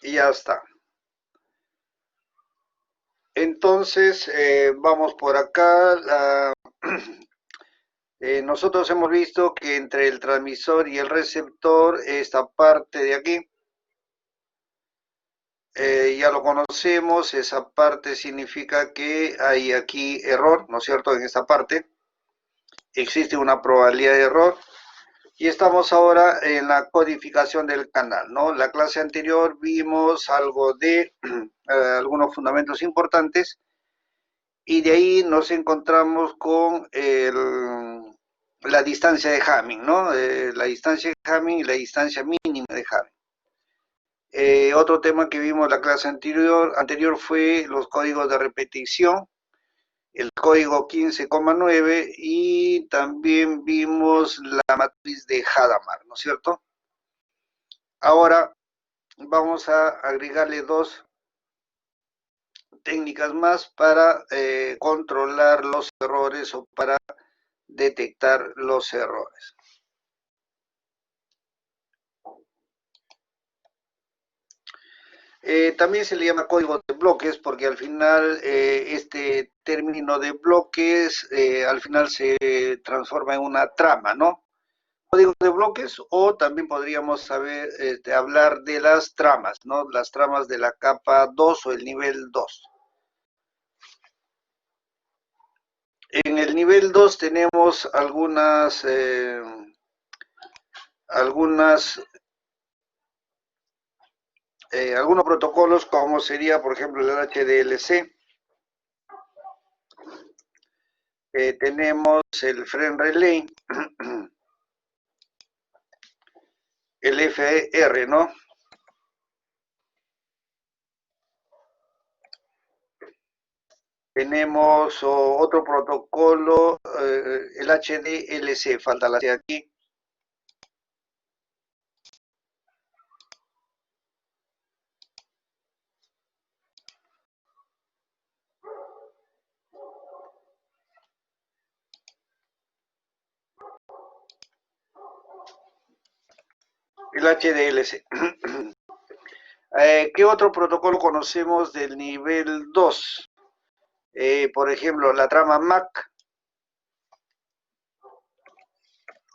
y ya está. Entonces, vamos por acá. Nosotros hemos visto que entre el transmisor y el receptor, esta parte de aquí, ya lo conocemos, esa parte significa que hay aquí error, ¿no es cierto? En esta parte existe una probabilidad de error. Y estamos ahora en la codificación del canal, ¿no? La clase anterior vimos algo de algunos fundamentos importantes y de ahí nos encontramos con la distancia de Hamming, ¿no? La distancia de Hamming y la distancia mínima de Hamming. Otro tema que vimos en la clase anterior fue los códigos de repetición, el código 15,9 y también vimos la matriz de Hadamard, ¿no es cierto? Ahora vamos a agregarle dos técnicas más para controlar los errores o para detectar los errores. También se le llama código de bloques porque al final este término de bloques al final se transforma en una trama, ¿no? Código de bloques o también podríamos hablar de las tramas, ¿no? Las tramas de la capa 2 o el nivel 2. En el nivel 2 tenemos algunos protocolos como sería por ejemplo el HDLC. Tenemos el Frame Relay, el FR, ¿no? Tenemos otro protocolo, el HDLC, falta la C aquí. El HDLC. ¿Qué otro protocolo conocemos del nivel 2? Por ejemplo, la trama MAC,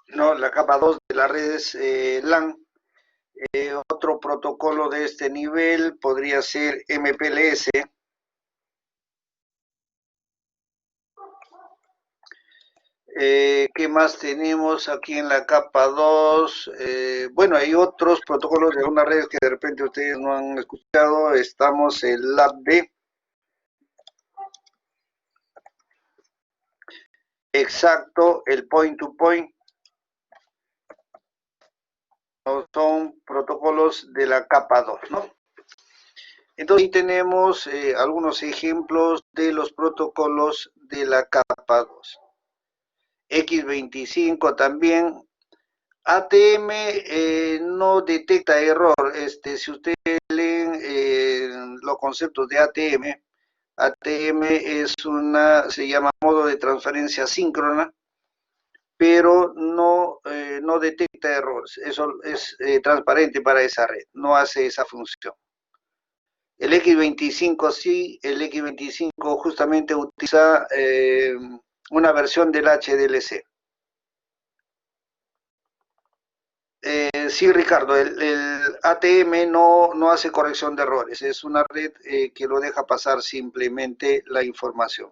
¿no? La capa 2 de las redes LAN. Otro protocolo de este nivel podría ser MPLS. ¿Qué más tenemos aquí en la capa 2? Bueno, hay otros protocolos de algunas redes que de repente ustedes no han escuchado. Estamos en LabD. Exacto, el point-to-point. Son protocolos de la capa 2, ¿no? Entonces, ahí tenemos algunos ejemplos de los protocolos de la capa 2. X25 también. ATM no detecta error. Si ustedes leen los conceptos de ATM, ATM se llama modo de transferencia síncrona, pero no detecta errores. Eso es transparente para esa red, no hace esa función. El X25 sí, el X25 justamente utiliza una versión del HDLC. Sí, Ricardo, el ATM no hace corrección de errores, es una red que lo deja pasar simplemente la información.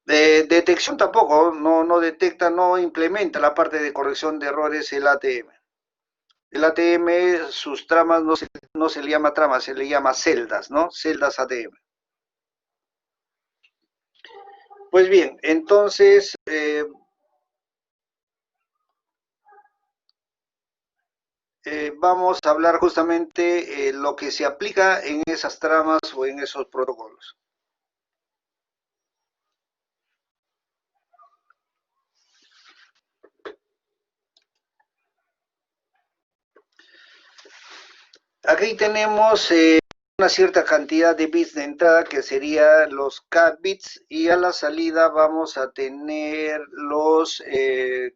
Detección tampoco, no detecta, no implementa la parte de corrección de errores el ATM. El ATM, sus tramas no se le llama tramas, se le llama celdas, ¿no? Celdas ATM. Pues bien, entonces vamos a hablar justamente lo que se aplica en esas tramas o en esos protocolos. Aquí tenemos una cierta cantidad de bits de entrada que serían los K bits y a la salida vamos a tener los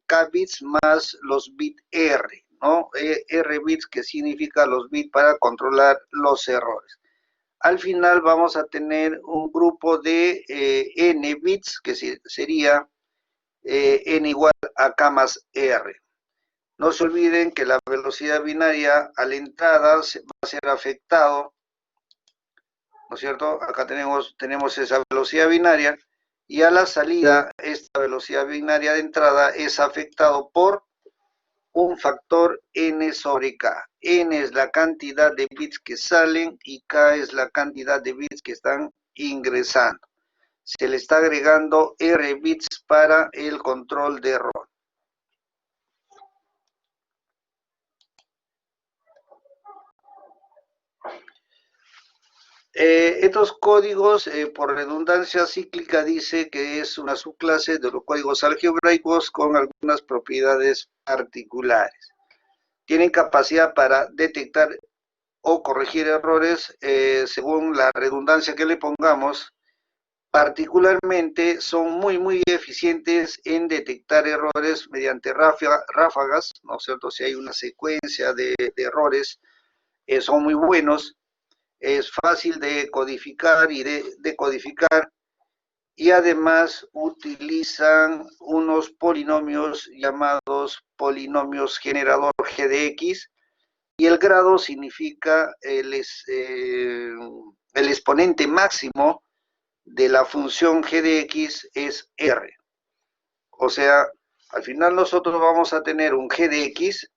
K bits más los bit R, ¿no? R bits, que significa los bits para controlar los errores. Al final vamos a tener un grupo de n bits, que sería n igual a k más r. No se olviden que la velocidad binaria a la entrada va a ser afectado, ¿no es cierto? Acá tenemos esa velocidad binaria, y a la salida esta velocidad binaria de entrada es afectado por un factor n sobre k. N es la cantidad de bits que salen y k es la cantidad de bits que están ingresando. Se le está agregando r bits para el control de error. Estos códigos, por redundancia cíclica, dice que es una subclase de los códigos algebraicos con algunas propiedades particulares. Tienen capacidad para detectar o corregir errores según la redundancia que le pongamos. Particularmente son muy eficientes en detectar errores mediante ráfagas, ¿no es cierto? Si hay una secuencia de errores, son muy buenos. Es fácil de codificar y de decodificar, y además utilizan unos polinomios llamados polinomios generador g de x, y el grado significa el exponente máximo de la función g de x es r. O sea, al final nosotros vamos a tener un g de x,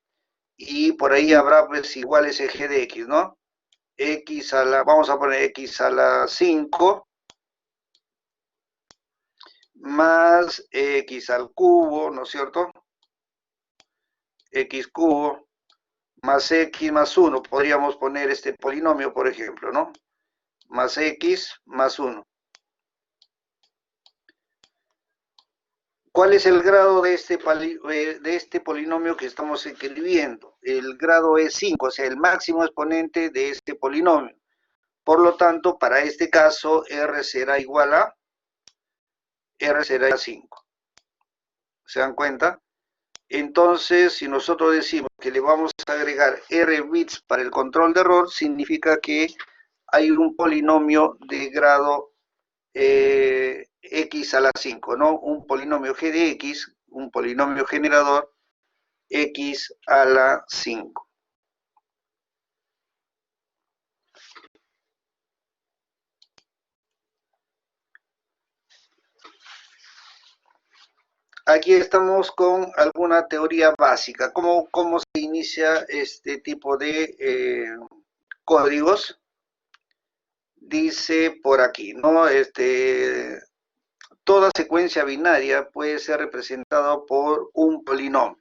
y por ahí habrá pues igual ese g de x, ¿no? X a la, vamos a poner x a la 5 más x al cubo, ¿no es cierto? X cubo más x más 1, podríamos poner este polinomio, por ejemplo, ¿no? Más x más 1. ¿Cuál es el grado de este polinomio que estamos escribiendo? El grado es 5, o sea, el máximo exponente de este polinomio. Por lo tanto, para este caso, r será igual a 5. ¿Se dan cuenta? Entonces, si nosotros decimos que le vamos a agregar r bits para el control de error, significa que hay un polinomio de grado x a la 5, ¿no? Un polinomio g de x, un polinomio generador x a la 5. Aquí estamos con alguna teoría básica. ¿Cómo se inicia este tipo de códigos? Dice por aquí, ¿no? Toda secuencia binaria puede ser representada por un polinomio.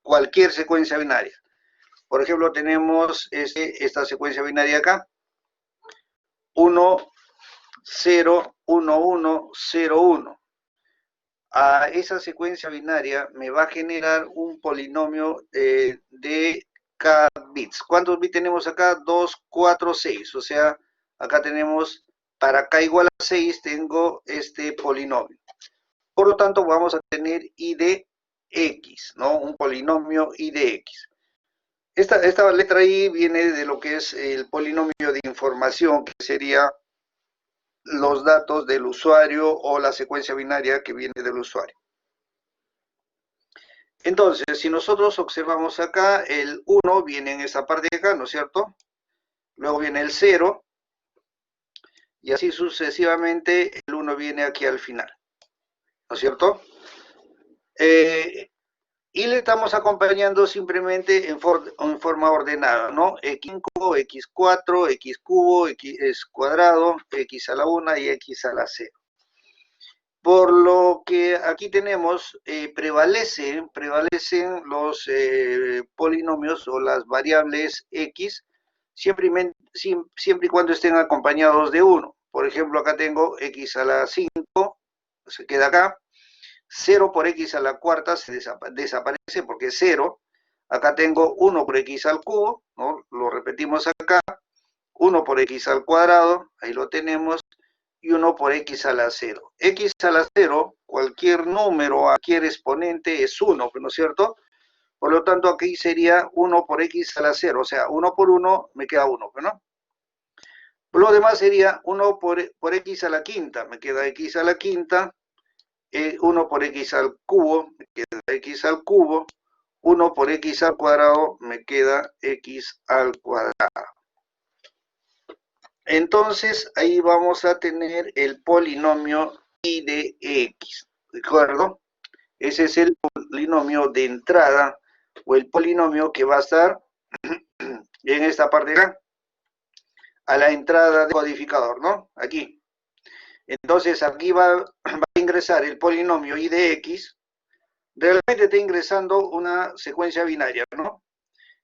Cualquier secuencia binaria. Por ejemplo, tenemos esta secuencia binaria acá. 1, 0, 1, 1, 0, 1. A esa secuencia binaria me va a generar un polinomio de k bits. ¿Cuántos bits tenemos acá? 2, 4, 6. O sea, acá tenemos, para k igual a 6, tengo este polinomio. Por lo tanto, vamos a tener i de x, ¿no? Un polinomio i de x. Esta letra i viene de lo que es el polinomio de información, que sería los datos del usuario o la secuencia binaria que viene del usuario. Entonces, si nosotros observamos acá, el 1 viene en esa parte de acá, ¿no es cierto? Luego viene el 0, y así sucesivamente el 1 viene aquí al final, ¿no es cierto? Y le estamos acompañando simplemente en forma ordenada, ¿no? X5, X4, X cubo, X cuadrado, X a la 1 y X a la 0. Por lo que aquí tenemos, prevalecen los polinomios o las variables X, siempre y cuando estén acompañados de 1. Por ejemplo, acá tengo X a la 5, se queda acá. 0 por x a la cuarta se desaparece porque es 0. Acá tengo 1 por x al cubo, ¿no? Lo repetimos acá. 1 por x al cuadrado, ahí lo tenemos. Y 1 por x a la 0. X a la 0, cualquier número, cualquier exponente es 1, ¿no es cierto? Por lo tanto, aquí sería 1 por x a la 0. O sea, 1 por 1 me queda 1, ¿no? Lo demás sería 1 por x a la quinta. Me queda x a la quinta. 1 por x al cubo. Me queda x al cubo. 1 por x al cuadrado. Me queda x al cuadrado. Entonces, ahí vamos a tener el polinomio I de x. ¿De acuerdo? Ese es el polinomio de entrada o el polinomio que va a estar en esta parte de acá, a la entrada del codificador, ¿no? Aquí. Entonces aquí va a ingresar el polinomio I de x. Realmente está ingresando una secuencia binaria, ¿no?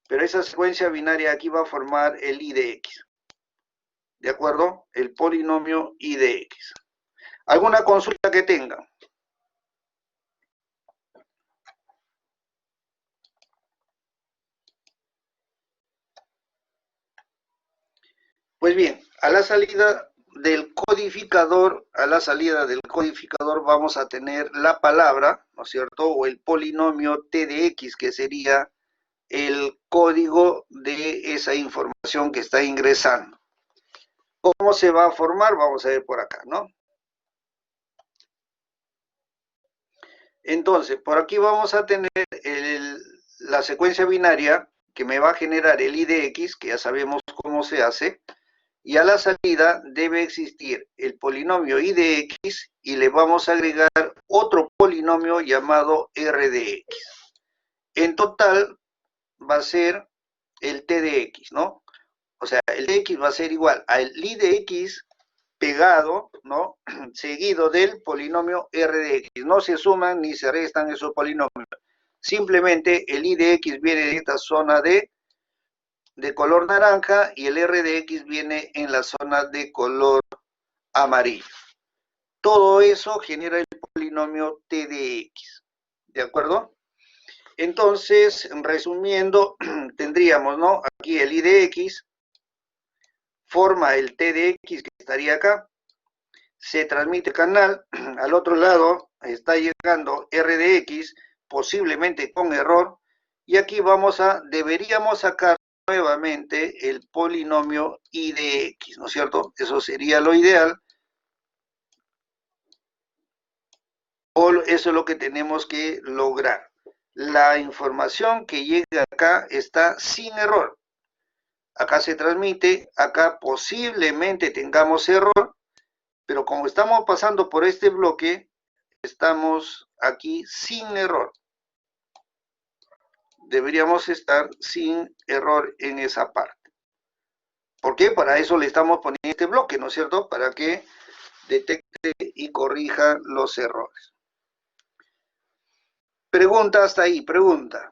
Pero esa secuencia binaria aquí va a formar el I de x. ¿De acuerdo? El polinomio I de x. ¿Alguna consulta que tenga? Pues bien, a la salida del codificador, vamos a tener la palabra, ¿no es cierto? O el polinomio t de x, que sería el código de esa información que está ingresando. ¿Cómo se va a formar? Vamos a ver por acá, ¿no? Entonces, por aquí vamos a tener la secuencia binaria que me va a generar el I de x, que ya sabemos cómo se hace, y a la salida debe existir el polinomio I de x y le vamos a agregar otro polinomio llamado R de x. En total va a ser el t de x, ¿no? O sea, el t de x va a ser igual al I de x pegado, ¿no? Seguido del polinomio R de x. No se suman ni se restan esos polinomios. Simplemente el I de x viene de esta zona de color naranja y el R de x viene en la zona de color amarillo. Todo eso genera el polinomio t de x. ¿De acuerdo? Entonces, resumiendo, tendríamos, ¿no? Aquí el I de x forma el t de x que estaría acá. Se transmite canal. Al otro lado está llegando R de x, posiblemente con error. Y aquí deberíamos sacar nuevamente el polinomio I de x, ¿no es cierto? Eso sería lo ideal. O eso es lo que tenemos que lograr. La información que llega acá está sin error. Acá se transmite, acá posiblemente tengamos error, pero como estamos pasando por este bloque, estamos aquí sin error. Deberíamos estar sin error en esa parte. ¿Por qué? Para eso le estamos poniendo este bloque, ¿no es cierto? Para que detecte y corrija los errores. Pregunta hasta ahí, pregunta.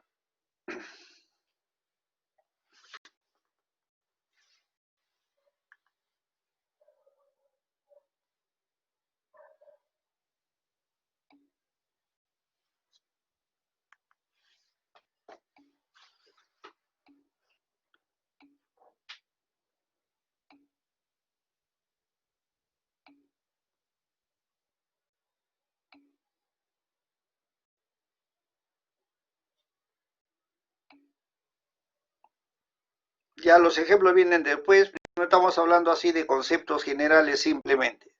Ya los ejemplos vienen después, no estamos hablando así de conceptos generales simplemente.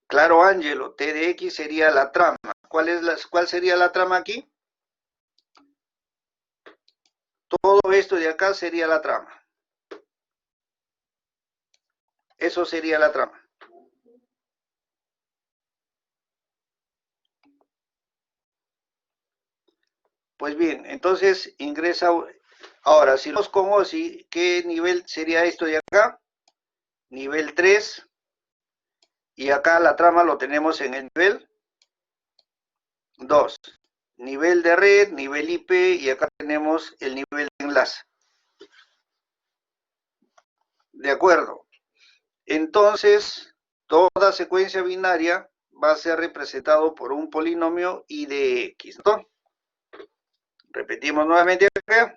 Claro, Ángelo, T de X sería la trama. ¿Cuál sería la trama aquí? Todo esto de acá sería la trama. Eso sería la trama. Pues bien, entonces ingresa. Ahora, si los con OSI, ¿qué nivel sería esto de acá? Nivel 3. Y acá la trama lo tenemos en el nivel 2. Nivel de red, nivel IP, y acá tenemos el nivel de enlace. De acuerdo. Entonces, toda secuencia binaria va a ser representado por un polinomio I de X, ¿no? Repetimos nuevamente acá.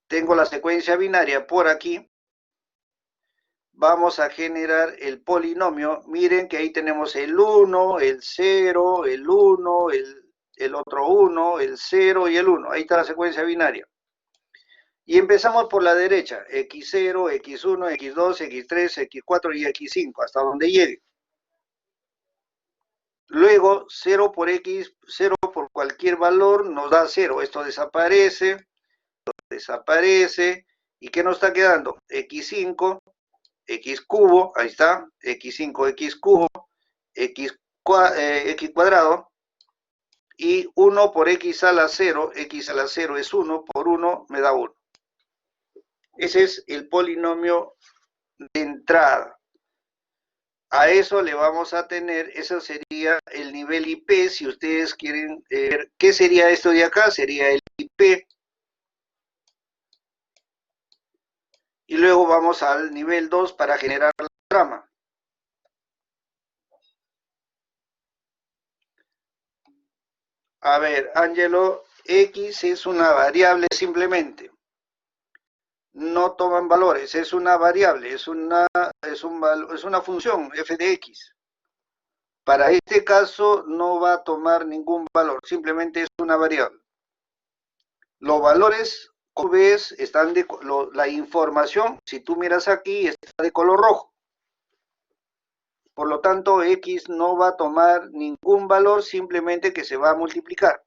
Tengo la secuencia binaria por aquí. Vamos a generar el polinomio. Miren que ahí tenemos el 1, el 0, el 1, el el otro 1, el 0 y el 1. Ahí está la secuencia binaria. Y empezamos por la derecha, x0, x1, x2, x3, x4 y x5, hasta donde llegue. Luego, 0 por x, 0 por cualquier valor nos da 0. Esto desaparece, ¿Y qué nos está quedando? x5, x cubo, ahí está, x5, x cubo, x cuadrado, y 1 por x a la 0, x a la 0 es 1, por 1 me da 1. Ese es el polinomio de entrada. A eso le vamos a tener, eso sería el nivel IP, si ustedes quieren ver qué sería esto de acá, sería el IP. Y luego vamos al nivel 2 para generar la trama. A ver, Ángelo, X es una variable simplemente. No toman valores, es una variable, es una función, f de x. Para este caso no va a tomar ningún valor, simplemente es una variable. Los valores, como ves, están la información, si tú miras aquí, está de color rojo. Por lo tanto, x no va a tomar ningún valor, simplemente que se va a multiplicar.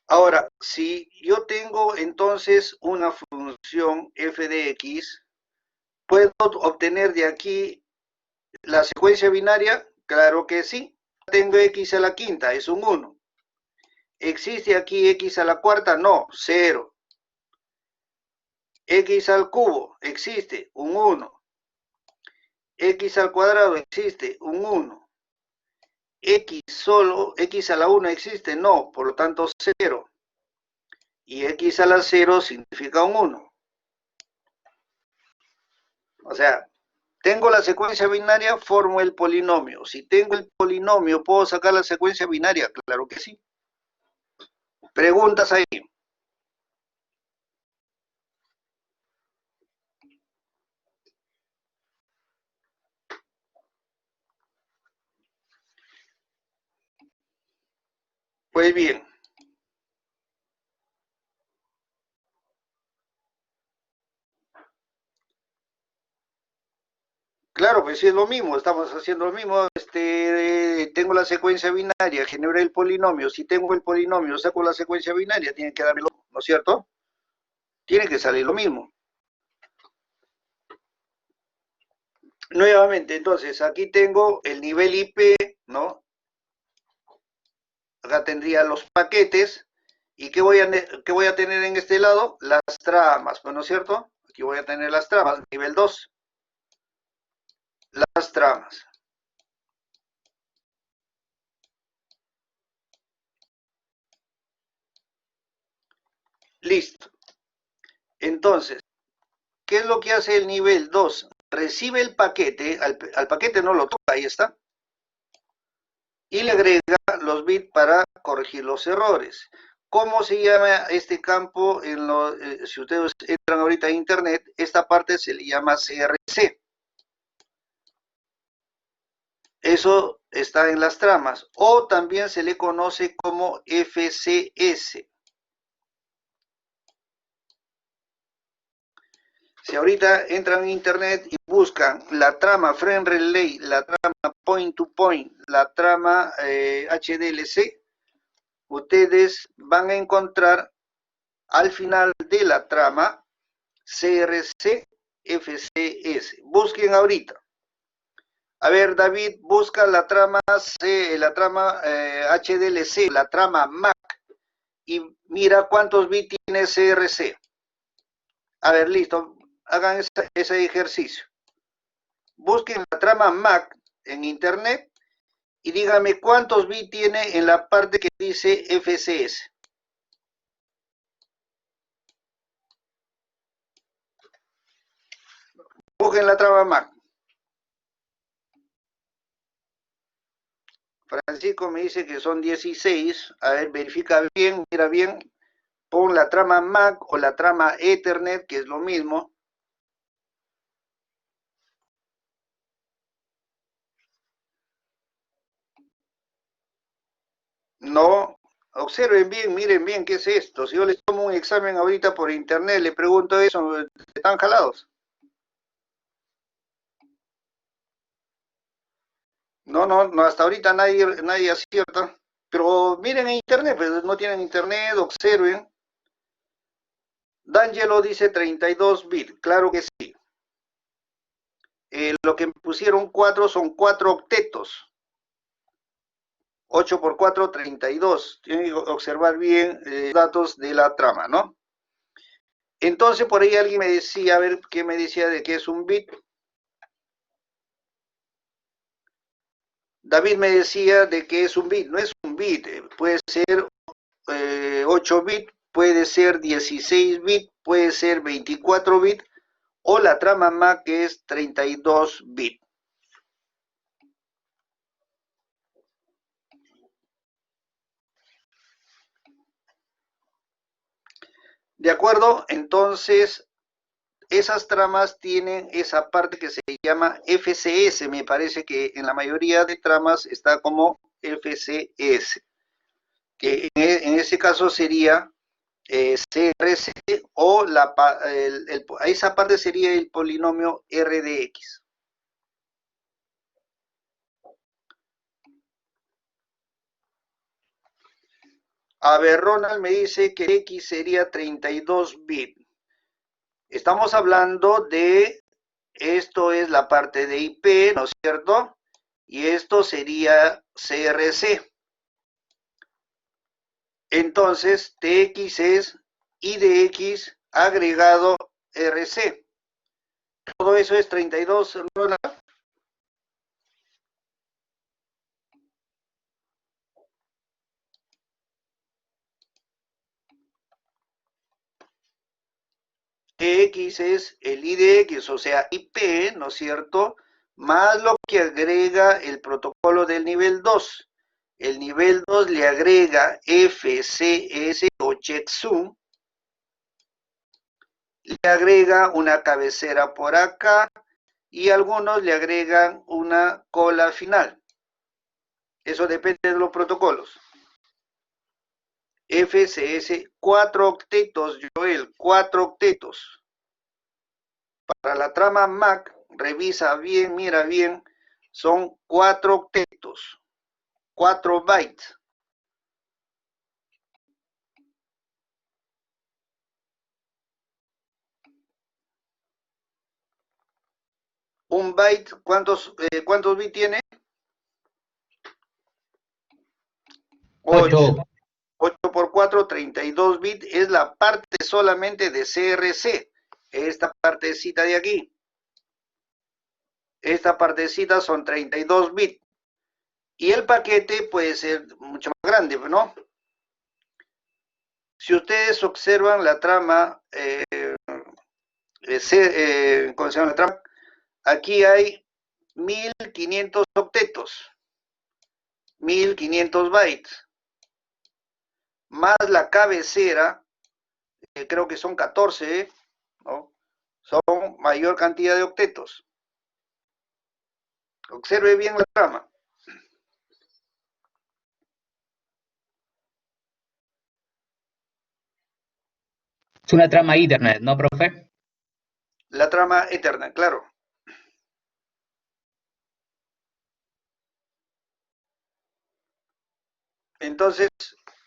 Ahora, si yo tengo entonces una función f de x, ¿puedo obtener de aquí la secuencia binaria? Claro que sí. Tengo x a la quinta, es un 1. ¿Existe aquí x a la cuarta? No, 0. X al cubo, existe, un 1. X al cuadrado, existe, un 1. X solo, x a la 1 existe, no, por lo tanto 0. Y x a la 0 significa un 1. O sea, tengo la secuencia binaria, formo el polinomio. Si tengo el polinomio, ¿puedo sacar la secuencia binaria? Claro que sí. Preguntas ahí. Pues bien. Claro, pues sí es lo mismo, estamos haciendo lo mismo. Tengo la secuencia binaria, genero el polinomio. Si tengo el polinomio, saco la secuencia binaria, tiene que darme lo mismo, ¿no es cierto? Tiene que salir lo mismo. Nuevamente, entonces, aquí tengo el nivel IP, ¿no? Acá tendría los paquetes. ¿Y qué voy a tener en este lado? Las tramas, ¿no es cierto? Aquí voy a tener las tramas, nivel 2. Las tramas. Listo. Entonces, ¿qué es lo que hace el nivel 2? Recibe el paquete, al paquete no lo toca, ahí está, y le agrega los bits para corregir los errores. ¿Cómo se llama este campo? Si ustedes entran ahorita a internet, esta parte se le llama CRC. Eso está en las tramas, o también se le conoce como FCS. Si ahorita entran en internet y buscan la trama frame relay, la trama point to point, la trama HDLC, ustedes van a encontrar al final de la trama CRC FCS. Busquen ahorita. A ver, David, busca la trama HDLC, la trama MAC, y mira cuántos bits tiene CRC. A ver, listo, hagan ese ejercicio. Busquen la trama MAC en internet y díganme cuántos bits tiene en la parte que dice FCS. Busquen la trama MAC. Francisco me dice que son 16. A ver, verifica bien, mira bien. Pon la trama MAC o la trama Ethernet, que es lo mismo. No, observen bien, miren bien qué es esto. Si yo les tomo un examen ahorita por internet, le pregunto eso, ¿están jalados? No, no, no, hasta ahorita nadie acierta. Pero miren en internet, pues no tienen internet, observen. D'Angelo dice 32 bits, claro que sí. Lo que pusieron 4 son 4 octetos. 8 por 4, 32. Tienen que observar bien datos de la trama, ¿no? Entonces, por ahí alguien me decía, a ver, ¿qué me decía de qué es un bit? David me decía de que es un bit. No es un bit, puede ser 8 bits, puede ser 16 bits, puede ser 24 bits, o la trama MAC que es 32 bits. ¿De acuerdo? Entonces, esas tramas tienen esa parte que se llama FCS. Me parece que en la mayoría de tramas está como FCS, que en ese caso sería CRC o esa parte sería el polinomio RDX. A ver, Ronald me dice que X sería 32 bits. Estamos hablando de, esto es la parte de IP, ¿no es cierto? Y esto sería CRC. Entonces, TX es IDX agregado RC. Todo eso es 32, Ronald. TX es el IDX, o sea, IP, ¿no es cierto? Más lo que agrega el protocolo del nivel 2. El nivel 2 le agrega FCS o checksum, le agrega una cabecera por acá y algunos le agregan una cola final. Eso depende de los protocolos. FCS, 4 octetos, Joel, 4 octetos. Para la trama MAC, revisa bien, mira bien, son 4 octetos, 4 bytes. Un byte, ¿cuántos bits tiene? 8. 8 por 4, 32 bits, es la parte solamente de CRC. Esta partecita de aquí. Esta partecita son 32 bits. Y el paquete puede ser mucho más grande, ¿no? Si ustedes observan la trama, ¿cómo se llama la trama? Aquí hay 1500 octetos, 1500 bytes, más la cabecera, creo que son 14, ¿no? Son mayor cantidad de octetos. Observe bien la trama. Es una trama Ethernet, ¿no, profe? La trama Ethernet, claro. Entonces,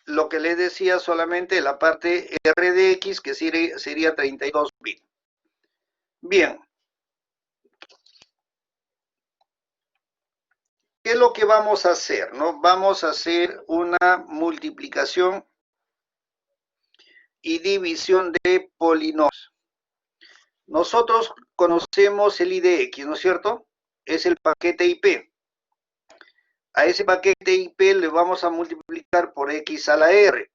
lo que les decía solamente la parte RDX, que sería 32 bits. Bien. ¿Qué es lo que vamos a hacer? ¿No? Vamos a hacer una multiplicación y división de polinomios. Nosotros conocemos el IDX, ¿no es cierto? Es el paquete IP. A ese paquete IP le vamos a multiplicar por X a la R.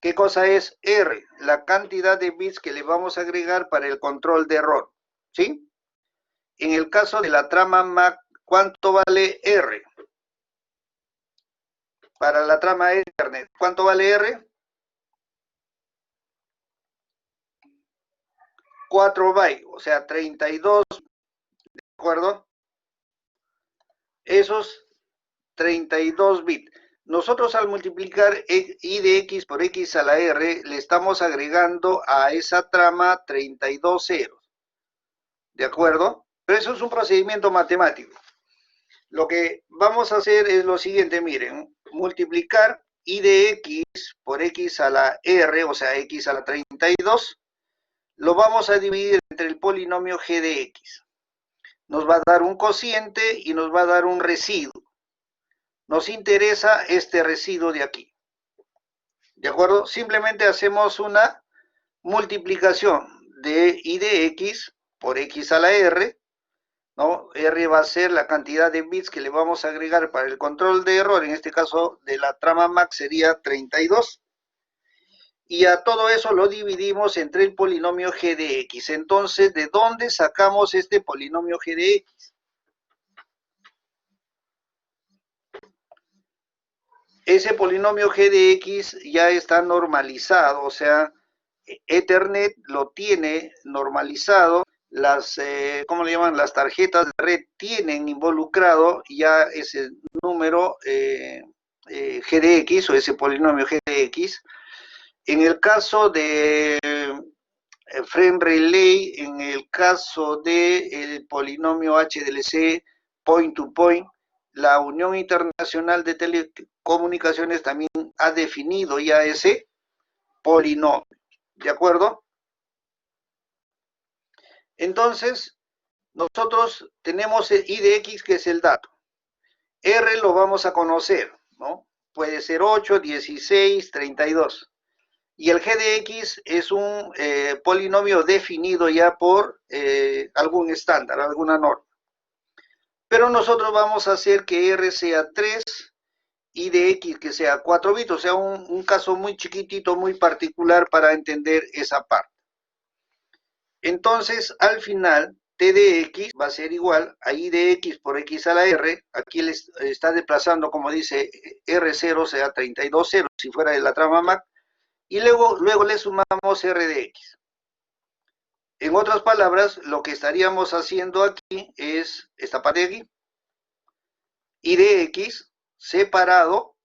¿Qué cosa es R? La cantidad de bits que le vamos a agregar para el control de error. ¿Sí? En el caso de la trama MAC, ¿cuánto vale R? Para la trama Ethernet, ¿cuánto vale R? 4 bytes, o sea, 32, ¿de acuerdo? Esos 32 bits. nosotros al multiplicar I de X por X a la R, le estamos agregando a esa trama 32 ceros. ¿De acuerdo? Pero eso es un procedimiento matemático. Lo que vamos a hacer es lo siguiente, miren, multiplicar I de X por X a la R, o sea, X a la 32, lo vamos a dividir entre el polinomio G de X. Nos va a dar un cociente y nos va a dar un residuo. Nos interesa este residuo de aquí. ¿De acuerdo? Simplemente hacemos una multiplicación de I de X por X a la R, ¿no? R va a ser la cantidad de bits que le vamos a agregar para el control de error, en este caso de la trama MAC sería 32. Y a todo eso lo dividimos entre el polinomio G de X. Entonces, ¿de dónde sacamos este polinomio G de X? Ese polinomio G de X ya está normalizado, o sea, Ethernet lo tiene normalizado, las, ¿cómo le llaman? Las tarjetas de red tienen involucrado ya ese número G de X o ese polinomio G de X. En el caso de frame relay, en el caso del polinomio HDLC, point to point, la Unión Internacional de Telecomunicaciones también ha definido ya ese polinomio. ¿De acuerdo? Entonces, nosotros tenemos el I de X, que es el dato. R lo vamos a conocer, ¿no? Puede ser 8, 16, 32. Y el G de X es un polinomio definido ya por algún estándar, alguna norma. Pero nosotros vamos a hacer que R sea 3, I de X que sea 4 bits, o sea, un caso muy chiquitito, muy particular para entender esa parte. Entonces, al final, T de X va a ser igual a I de X por X a la R. Aquí le está desplazando, como dice, R0 sea 32 ceros, si fuera de la trama MAC. Y luego le sumamos R de X. En otras palabras, lo que estaríamos haciendo aquí es esta parte de aquí. I de X separado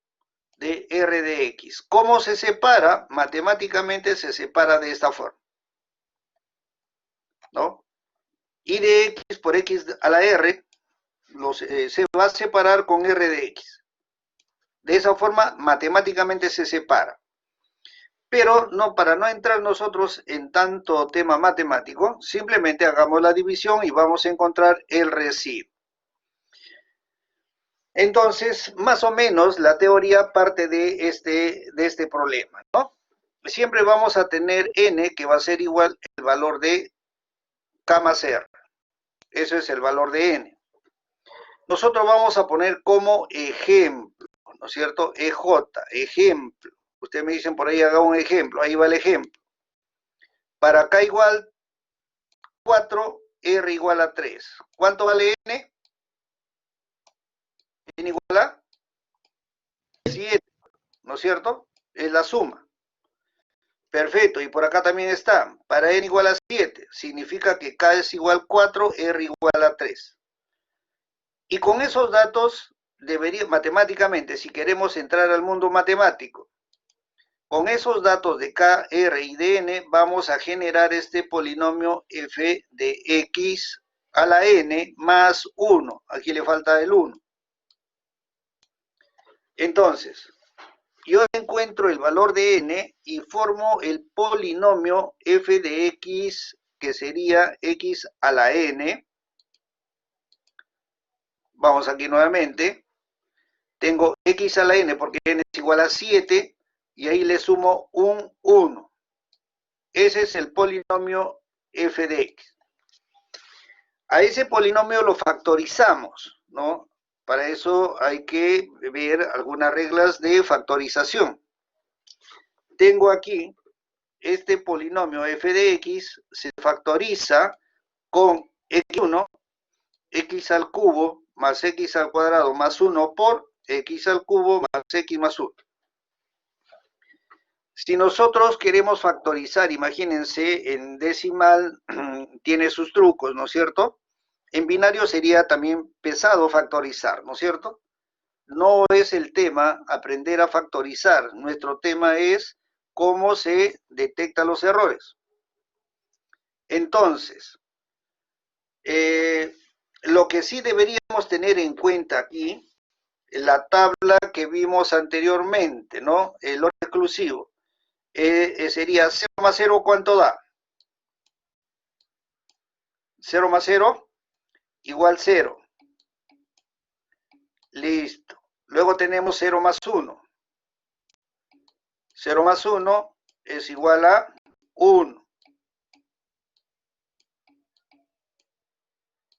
de R de X. ¿Cómo se separa? Matemáticamente se separa de esta forma, ¿no? I de X por X a la R se va a separar con R de X. De esa forma, matemáticamente se separa. Pero no, para no entrar nosotros en tanto tema matemático, simplemente hagamos la división y vamos a encontrar el residuo. Entonces, más o menos, la teoría parte de este problema, ¿no? Siempre vamos a tener n que va a ser igual al valor de K más R. Eso es el valor de n. Nosotros vamos a poner como ejemplo, ¿no es cierto? EJ, ejemplo. Ustedes me dicen por ahí, haga un ejemplo. Ahí va el ejemplo. Para K igual 4, R igual a 3. ¿Cuánto vale n? N igual a 7, ¿no es cierto? Es la suma. Perfecto, y por acá también está. Para n igual a 7, significa que K es igual a 4, R igual a 3. Y con esos datos, matemáticamente, si queremos entrar al mundo matemático, con esos datos de K, R y de N, vamos a generar este polinomio f de X a la N más 1. Aquí le falta el 1. Entonces, yo encuentro el valor de N y formo el polinomio f de X, que sería X a la N. Vamos aquí nuevamente. Tengo X a la N porque N es igual a 7. Y ahí le sumo un 1. Ese es el polinomio f de x. A ese polinomio lo factorizamos, ¿no? Para eso hay que ver algunas reglas de factorización. Tengo aquí este polinomio f de x, se factoriza con x1, x al cubo más x al cuadrado más 1 por x al cubo más x más 1. Si nosotros queremos factorizar, imagínense, en decimal tiene sus trucos, ¿no es cierto? En binario sería también pesado factorizar, ¿no es cierto? no es el tema aprender a factorizar. Nuestro tema es cómo se detectan los errores. Entonces, lo que sí deberíamos tener en cuenta aquí, la tabla que vimos anteriormente, ¿no? El orden exclusivo. Sería 0 más 0, ¿cuánto da? 0 más 0 igual 0. Listo. Luego tenemos 0 más 1. 0 más 1 es igual a 1.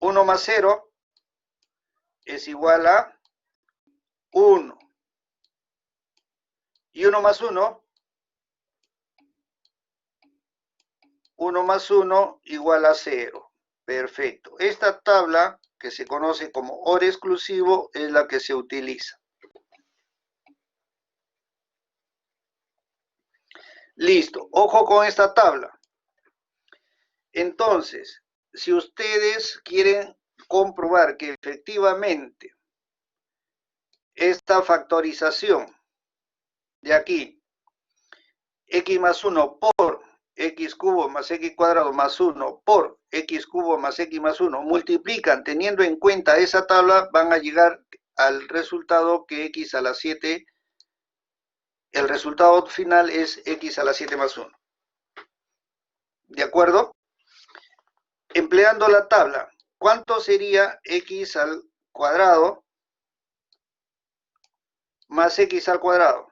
1 más 0 es igual a 1. Y 1 más 1, 1 más 1 igual a 0. Perfecto. Esta tabla, que se conoce como OR exclusivo, es la que se utiliza. Listo. Ojo con esta tabla. Entonces, si ustedes quieren comprobar que efectivamente esta factorización de aquí, x más 1 por x cubo más x cuadrado más 1 por x cubo más x más 1, multiplican teniendo en cuenta esa tabla, van a llegar al resultado que x a la 7, el resultado final es x a la 7 más 1. ¿De acuerdo? Empleando la tabla, ¿cuánto sería x al cuadrado más x al cuadrado?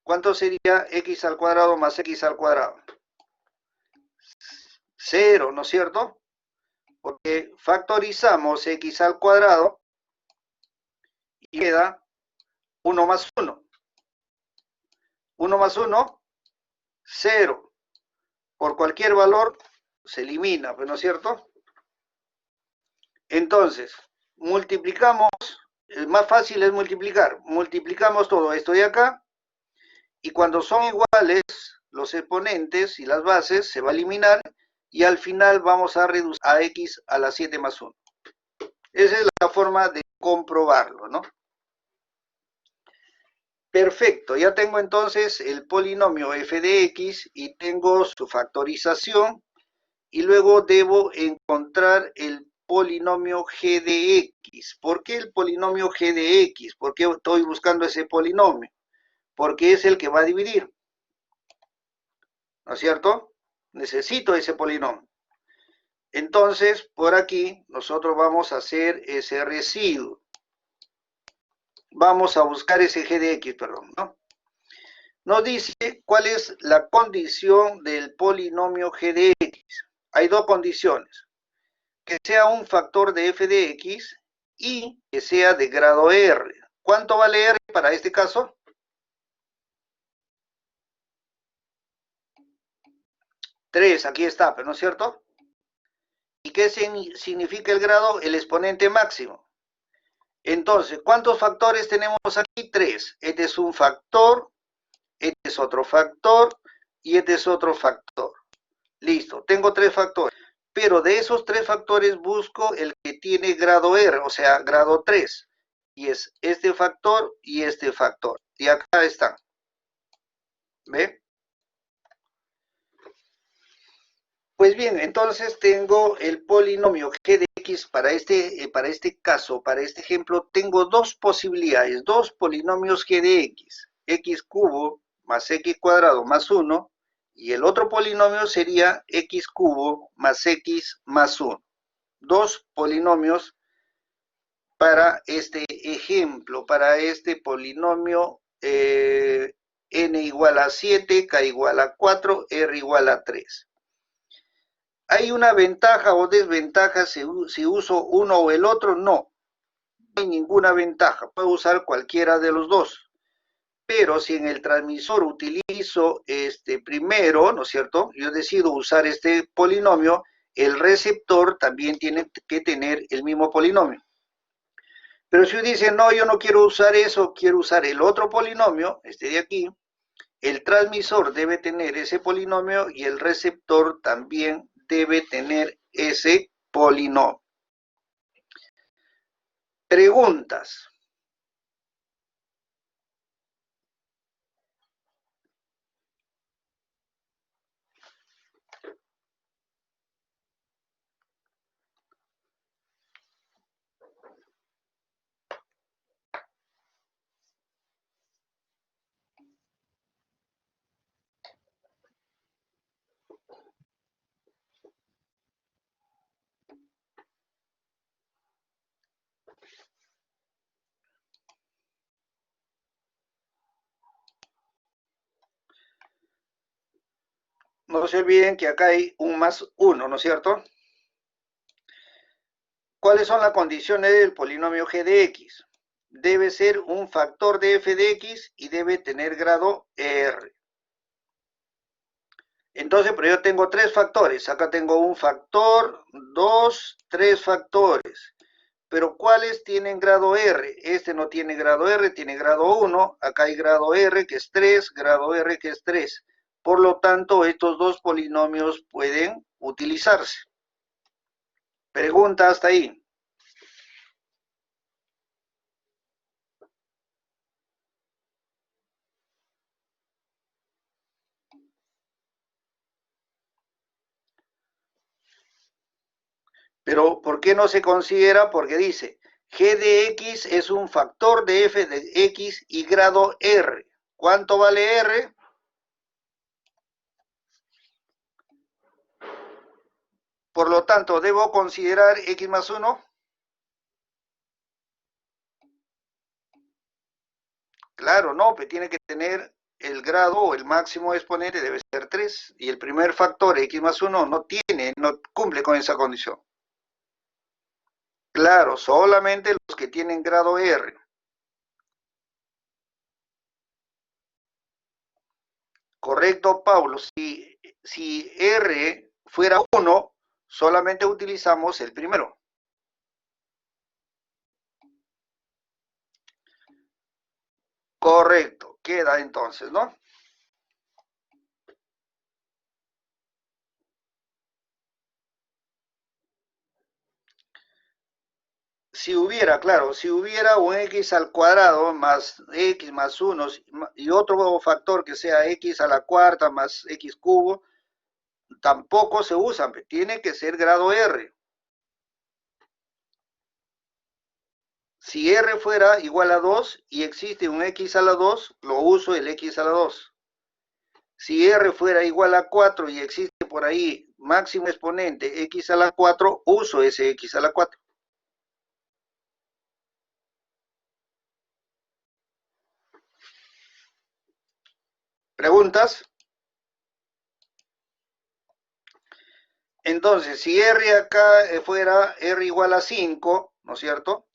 ¿Cuánto sería x al cuadrado más x al cuadrado? 0, ¿no es cierto? Porque factorizamos x al cuadrado y queda 1 más 1. 1 más 1, 0. Por cualquier valor se elimina, ¿no es cierto? Entonces, multiplicamos, el más fácil es multiplicar. Multiplicamos todo esto de acá y cuando son iguales los exponentes y las bases se va a eliminar y al final vamos a reducir a x a la 7 más 1. Esa es la forma de comprobarlo, ¿no? Perfecto, ya tengo entonces el polinomio f de x y tengo su factorización y luego debo encontrar el polinomio g de x. ¿Por qué el polinomio g de x? ¿Por qué estoy buscando ese polinomio? Porque es el que va a dividir, ¿no es cierto? Necesito ese polinomio. Entonces, por aquí nosotros vamos a hacer ese residuo. Vamos a buscar ese g de x, perdón, ¿no? Nos dice cuál es la condición del polinomio g de x. Hay dos condiciones. Que sea un factor de f de x y que sea de grado R. ¿Cuánto vale R para este caso? 3, aquí está, ¿no es cierto? ¿Y qué significa el grado? El exponente máximo. Entonces, ¿cuántos factores tenemos aquí? 3. Este es un factor, este es otro factor y este es otro factor. Listo, tengo 3 factores. Pero de esos 3 factores busco el que tiene grado R, o sea, grado 3. Y es este factor y este factor. Y acá están. ¿Ve? Pues bien, entonces tengo el polinomio g de x para este caso, para este ejemplo, tengo dos posibilidades, dos polinomios g de x cubo más x cuadrado más 1, y el otro polinomio sería x cubo más x más 1. Dos polinomios para este ejemplo, para este polinomio n igual a 7, k igual a 4, r igual a 3. ¿Hay una ventaja o desventaja si uso uno o el otro? No, no hay ninguna ventaja, puedo usar cualquiera de los dos. Pero si en el transmisor utilizo este primero, ¿no es cierto? Yo decido usar este polinomio, el receptor también tiene que tener el mismo polinomio. Pero si dice, no, yo no quiero usar eso, quiero usar el otro polinomio, este de aquí, el transmisor debe tener ese polinomio y el receptor también debe tener ese polinomio. Preguntas. No se olviden que acá hay un más 1, ¿no es cierto? ¿Cuáles son las condiciones del polinomio g de x? Debe ser un factor de f de x y debe tener grado R. Entonces, pero yo tengo tres factores. Acá tengo un factor, dos, tres factores. Pero ¿cuáles tienen grado R? Este no tiene grado R, tiene grado 1. Acá hay grado R, que es 3, grado R, que es 3. Por lo tanto, estos dos polinomios pueden utilizarse. Pregunta hasta ahí. Pero, ¿por qué no se considera? Porque dice, g de x es un factor de f de x y grado R. ¿Cuánto vale R? Por lo tanto, ¿debo considerar x más 1? Claro, no, pues tiene que tener el grado o el máximo exponente debe ser 3. Y el primer factor, x más 1, no cumple con esa condición. Claro, solamente los que tienen grado R. Correcto, Paulo. Si R fuera 1, solamente utilizamos el primero. Correcto, queda entonces, ¿no? Si hubiera, claro, si hubiera un x al cuadrado más x más 1 y otro factor que sea x a la cuarta más x cubo, tampoco se usan, tiene que ser grado R. Si R fuera igual a 2 y existe un x a la 2, lo uso el x a la 2. Si R fuera igual a 4 y existe por ahí máximo exponente x a la 4, uso ese x a la 4. ¿Preguntas? Entonces, si R acá fuera R igual a 5, ¿no es cierto?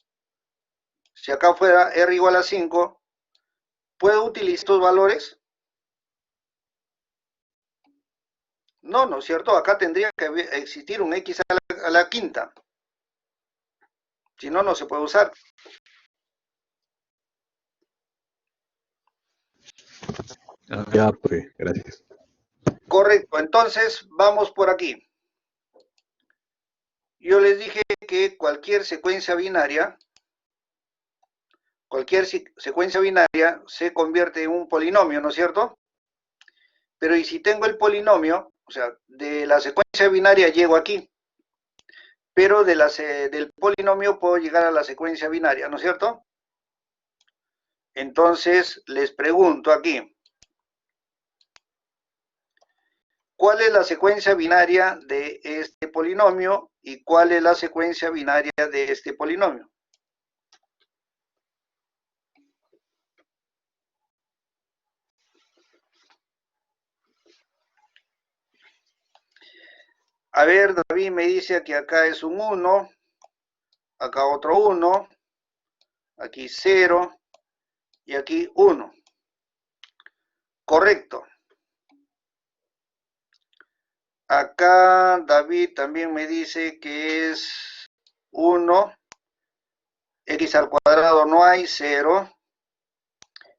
Si acá fuera R igual a 5, ¿puedo utilizar estos valores? No, ¿no es cierto? Acá tendría que existir un x a la quinta. Si no, no se puede usar. Ya, pues, gracias. Correcto, entonces vamos por aquí. Yo les dije que cualquier secuencia binaria se convierte en un polinomio, ¿no es cierto? Pero ¿y si tengo el polinomio? O sea, de la secuencia binaria llego aquí, pero del polinomio puedo llegar a la secuencia binaria, ¿no es cierto? Entonces, les pregunto aquí, ¿cuál es la secuencia binaria de este polinomio y cuál es la secuencia binaria de este polinomio? A ver, David me dice que acá es un 1, acá otro 1, aquí 0 y aquí 1. Correcto. Acá David también me dice que es 1, x al cuadrado no hay, 0,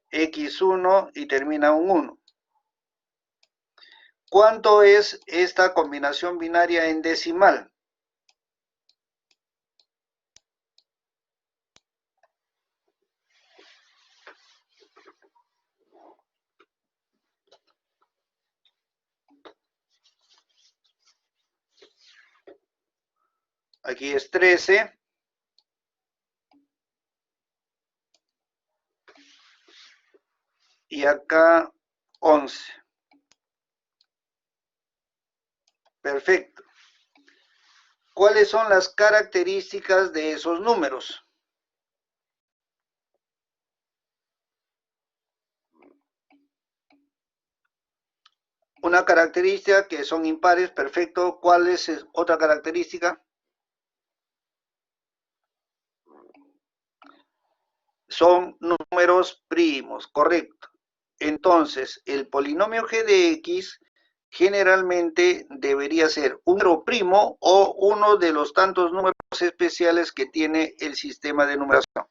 x1 y termina un 1. ¿Cuánto es esta combinación binaria en decimal? Aquí es 13. Y acá 11. Perfecto. ¿Cuáles son las características de esos números? Una característica que son impares, perfecto. ¿Cuál es otra característica? Son números primos, correcto. Entonces, el polinomio g de x generalmente debería ser un número primo o uno de los tantos números especiales que tiene el sistema de numeración.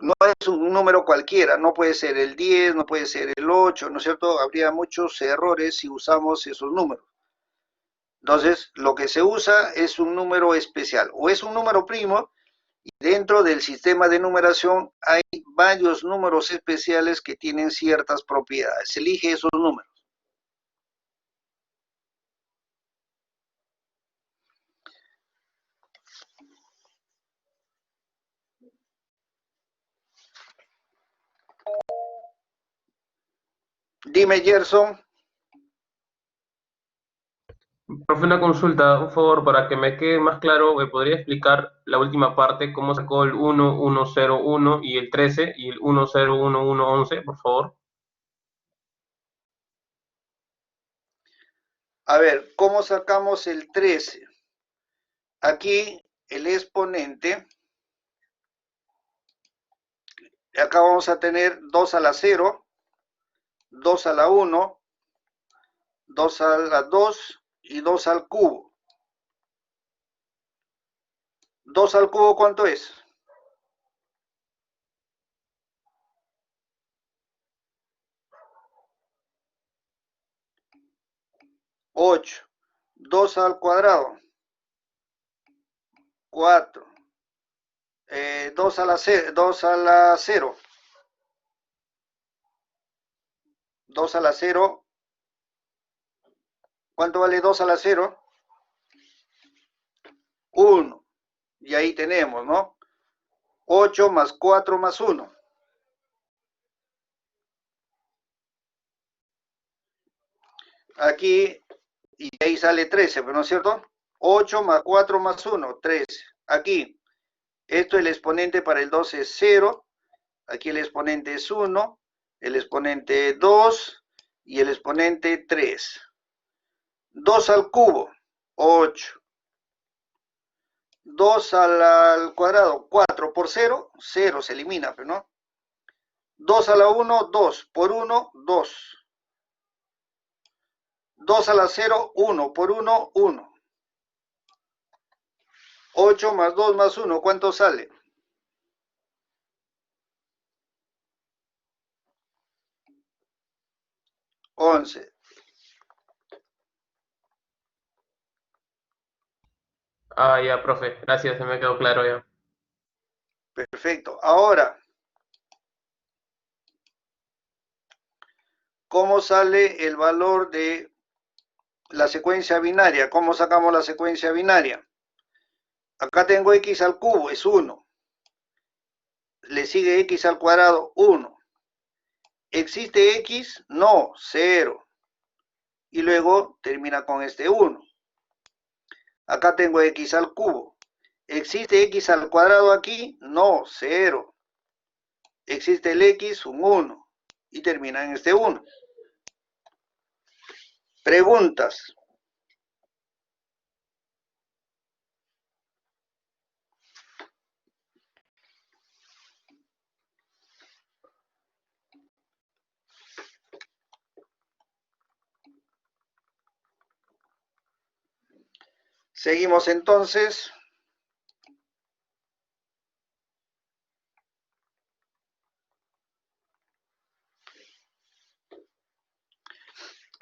No es un número cualquiera, no puede ser el 10, no puede ser el 8, ¿no es cierto? Habría muchos errores si usamos esos números. Entonces, lo que se usa es un número especial, o es un número primo, y dentro del sistema de numeración hay varios números especiales que tienen ciertas propiedades. Elige esos números. Dime, Gerson. Profe, una consulta, un favor, para que me quede más claro, ¿me podría explicar la última parte, cómo sacó el 1101 y el 13 y el 101111, por favor? A ver, ¿cómo sacamos el 13? Aquí el exponente, acá vamos a tener 2 a la 0, 2 a la 1, 2 a la 2 y 2 al cubo. 2 al cubo, ¿cuánto es? 8. 2 al cuadrado, 4. 2 a la 0, 2 a la 0. 2 a la 0. ¿Cuánto vale 2 a la 0? 1. Y ahí tenemos, ¿no? 8 más 4 más 1. Aquí, y ahí sale 13, ¿no es cierto? 8 más 4 más 1, 13. Aquí, esto el exponente para el 2 es 0. Aquí el exponente es 1. El exponente 2 y el exponente 3. 2 al cubo, 8. 2 al cuadrado, 4 por 0, 0 se elimina, ¿no? 2 a la 1, 2 por 1, 2. 2 a la 0, 1 por 1, 1. 8 más 2 más 1, ¿cuánto sale? 11. Ah, ya, profe, gracias, se me quedó claro ya. Perfecto. Ahora, ¿cómo sale el valor de la secuencia binaria? ¿Cómo sacamos la secuencia binaria? Acá tengo x al cubo, es 1. Le sigue x al cuadrado, 1. ¿Existe x? No, 0. Y luego termina con este 1. Acá tengo x al cubo. ¿Existe x al cuadrado aquí? No, 0. Existe el x, un 1. Y termina en este 1. Preguntas. Seguimos entonces.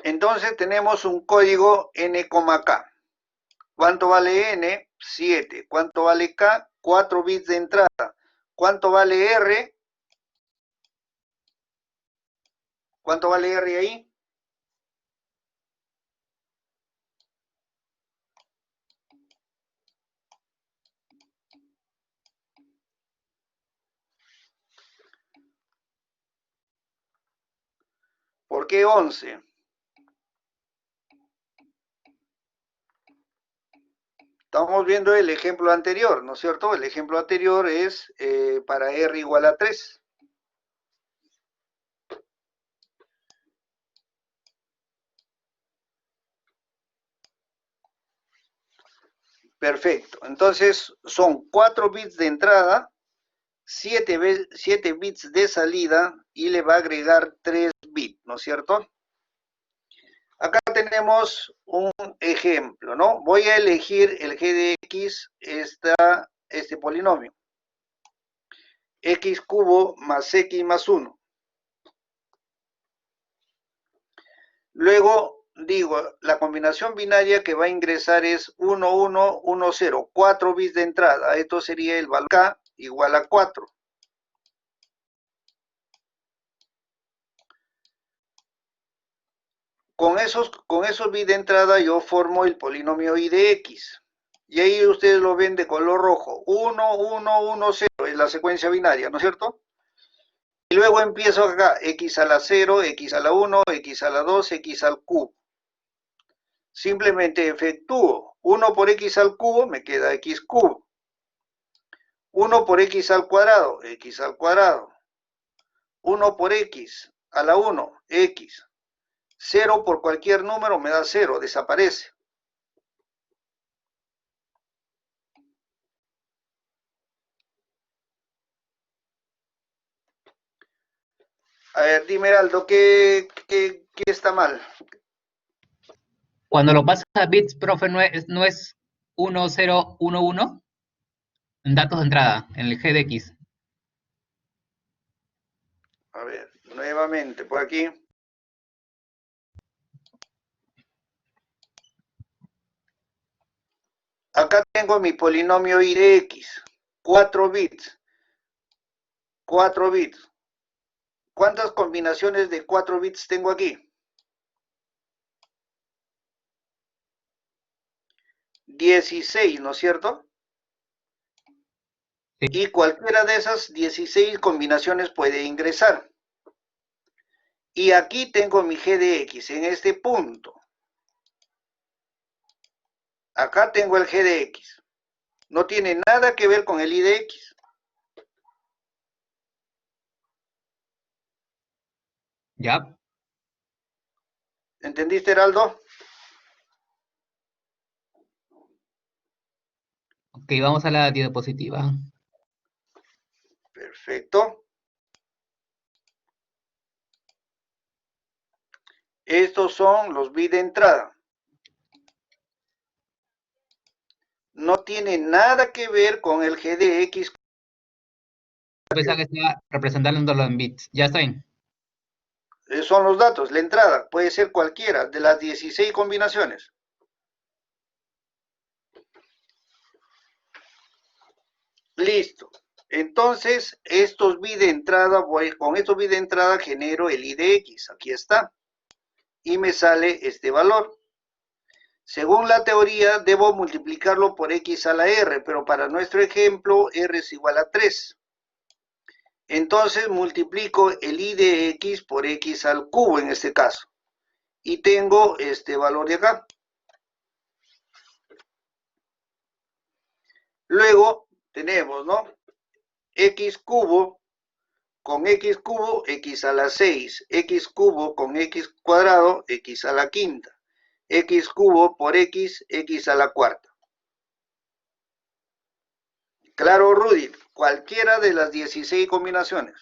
Entonces tenemos un código n, k. ¿Cuánto vale n? 7. ¿Cuánto vale k? 4 bits de entrada. ¿Cuánto vale r? ¿Cuánto vale r ahí? qué 11? Estamos viendo el ejemplo anterior, ¿no es cierto? El ejemplo anterior es para R igual a 3. Perfecto. Entonces, son 4 bits de entrada, 7 bits de salida y le va a agregar 3 bits, ¿no es cierto? Acá tenemos un ejemplo, ¿no? Voy a elegir el g de x, este polinomio. X cubo más x más 1. Luego digo, la combinación binaria que va a ingresar es 1, 1, 1, 0. 4 bits de entrada. Esto sería el valor k igual a 4. Con esos bits de entrada yo formo el polinomio y de x. Y ahí ustedes lo ven de color rojo. 1, 1, 1, 0 es la secuencia binaria, ¿no es cierto? Y luego empiezo acá, x a la 0, x a la 1, x a la 2, x al cubo. Simplemente efectúo 1 por x al cubo, me queda x cubo. 1 por x al cuadrado, x al cuadrado. 1 por x a la 1, x. 0 por cualquier número me da 0, desaparece. A ver, dime, Heraldo, ¿qué está mal? Cuando lo pasas a bits, profe, ¿no es 1011 en datos de entrada, en el g de x? A ver, nuevamente, por aquí. Acá tengo mi polinomio y de x. 4 bits. 4 bits. ¿Cuántas combinaciones de 4 bits tengo aquí? 16, ¿no es cierto? Sí. Y cualquiera de esas 16 combinaciones puede ingresar. Y aquí tengo mi g de x, en este punto. Acá tengo el g de x. No tiene nada que ver con el y de x. ¿Ya? ¿Entendiste, Heraldo? Ok, vamos a la diapositiva. Perfecto. Estos son los bits de entrada. No tiene nada que ver con el g de x. Pensaba que estaba representándolo en bits. Ya está bien. Son los datos, la entrada. Puede ser cualquiera de las 16 combinaciones. Listo. Entonces, estos bits de entrada, con estos bits de entrada genero el i de x. Aquí está. Y me sale este valor. Según la teoría, debo multiplicarlo por x a la r, pero para nuestro ejemplo, r es igual a 3. Entonces, multiplico el i de x por x al cubo en este caso. Y tengo este valor de acá. Luego, tenemos, ¿no? X cubo con x cubo, x a la 6. X cubo con x cuadrado, x a la quinta. X cubo por x, x a la cuarta. Claro, Rudy, cualquiera de las 16 combinaciones.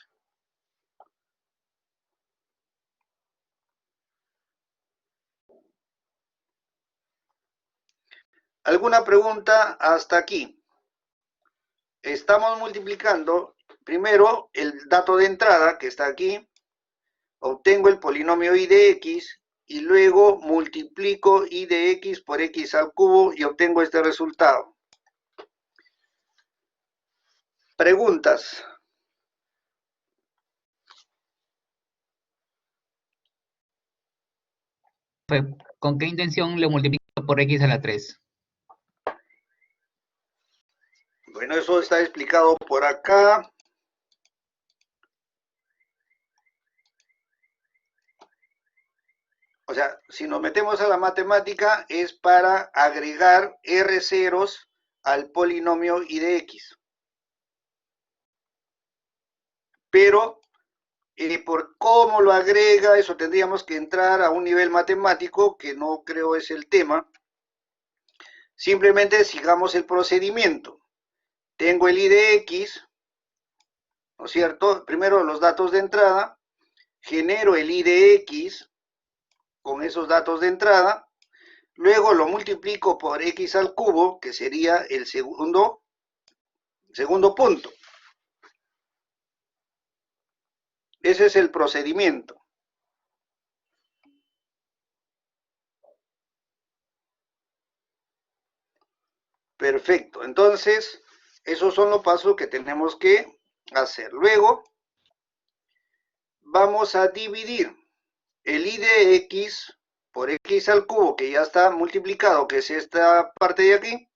¿Alguna pregunta hasta aquí? Estamos multiplicando primero el dato de entrada que está aquí, obtengo el polinomio i de x y luego multiplico i de x por x al cubo y obtengo este resultado. Preguntas. ¿Con qué intención lo multiplico por x a la 3? Bueno, eso está explicado por acá. O sea, si nos metemos a la matemática es para agregar R ceros al polinomio I de X. Pero por cómo lo agrega, eso tendríamos que entrar a un nivel matemático que no creo es el tema. Simplemente sigamos el procedimiento. Tengo el I de X, ¿no es cierto? Primero los datos de entrada, genero el I de X con esos datos de entrada, luego lo multiplico por X al cubo, que sería el segundo punto. Ese es el procedimiento. Perfecto. Entonces, esos son los pasos que tenemos que hacer. Luego, vamos a dividir el I de X por X al cubo, que ya está multiplicado, que es esta parte de aquí.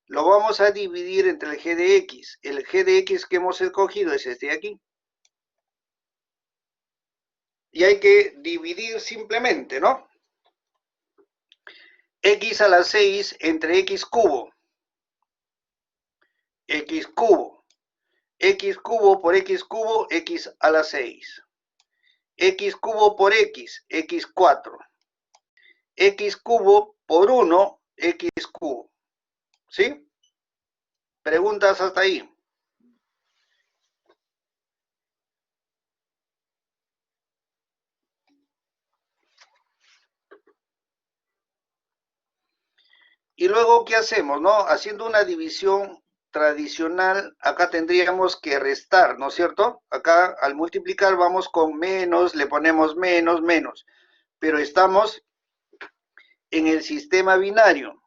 Lo vamos a dividir entre el G de X. El G de X que hemos escogido es este de aquí. Y hay que dividir simplemente, ¿no? X a la 6 entre X cubo. X cubo. X cubo por X cubo, X a la 6. X cubo por X, X4. X cubo por 1, X cubo. ¿Sí? ¿Preguntas hasta ahí? Y luego, ¿qué hacemos, no? Haciendo una división tradicional, acá tendríamos que restar, ¿no es cierto? Acá, al multiplicar, vamos con menos, le ponemos menos, menos. Pero estamos en el sistema binario.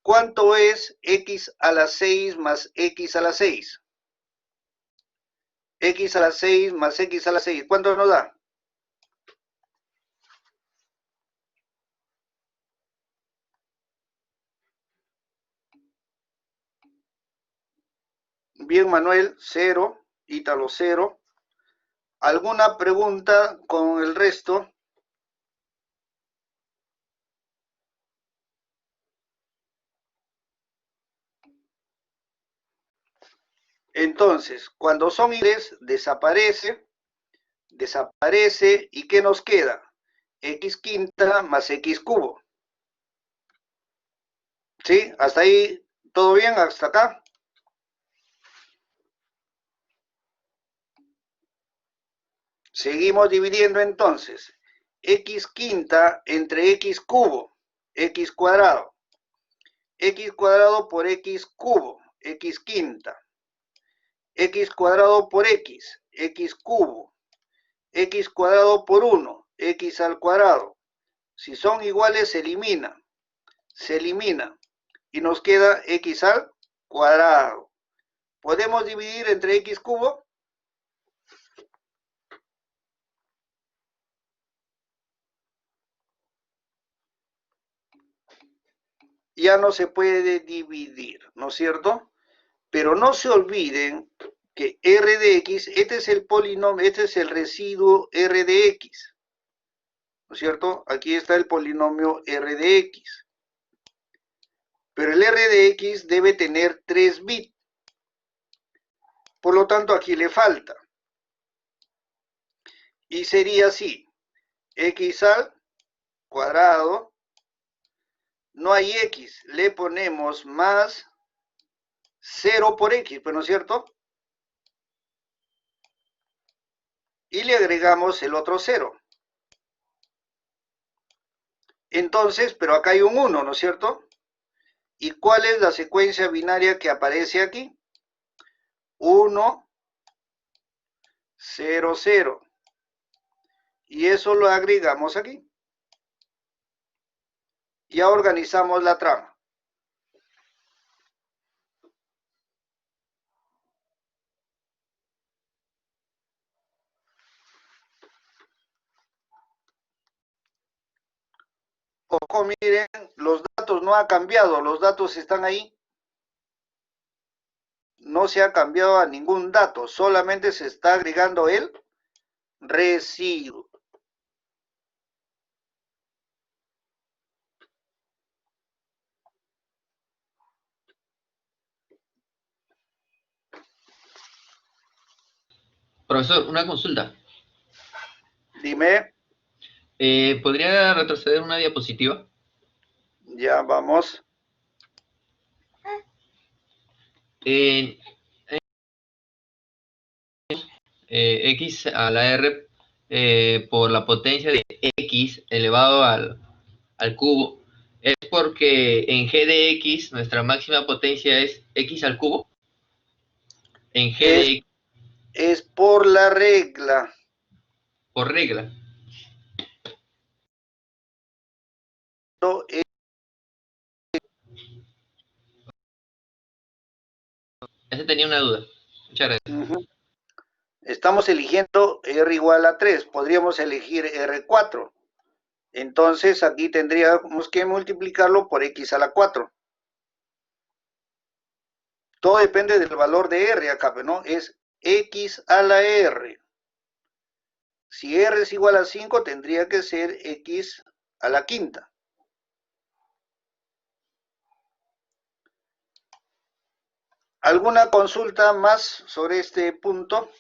¿Cuánto es X a la 6 más X a la 6? X a la 6 más X a la 6. ¿Cuánto nos da? Bien, Manuel, 0. Ítalo, 0. ¿Alguna pregunta con el resto? Entonces, cuando son iguales, desaparece, ¿y qué nos queda? X quinta más X cubo. ¿Sí? ¿Hasta ahí todo bien? ¿Hasta acá? Seguimos dividiendo entonces. X quinta entre X cubo, X cuadrado. X cuadrado por X cubo, X quinta. X cuadrado por X, X cubo. X cuadrado por 1, X al cuadrado. Si son iguales, se elimina. Se elimina. Y nos queda X al cuadrado. ¿Podemos dividir entre X cubo? Ya no se puede dividir, ¿no es cierto? Pero no se olviden que R de X, este es el polinomio, este es el residuo R de X, ¿no es cierto? Aquí está el polinomio R de X. Pero el R de X debe tener 3 bits. Por lo tanto, aquí le falta. Y sería así. X al cuadrado. No hay X. Le ponemos más 0 por X, pues, ¿no es cierto? Y le agregamos el otro 0. Entonces, pero acá hay un 1, ¿no es cierto? ¿Y cuál es la secuencia binaria que aparece aquí? 1, 0, 0. Y eso lo agregamos aquí. Ya organizamos la trama. Ojo, miren, los datos no han cambiado, los datos están ahí. No se ha cambiado a ningún dato, solamente se está agregando el residuo. Profesor, una consulta. Dime, ¿Podría retroceder una diapositiva? ya vamos. X a la R por la potencia de X elevado al cubo, ¿es porque en G de X nuestra máxima potencia es X al cubo? En G de X Es por la regla. por regla. No, es- Esa tenía una duda. Muchas gracias. Ujú. Estamos eligiendo R igual a 3. Podríamos elegir R4. Entonces aquí tendríamos que multiplicarlo por X a la 4. Todo depende del valor de R acá, ¿no? Es X a la R. Si R es igual a 5, tendría que ser X a la quinta. ¿Alguna consulta más sobre este punto?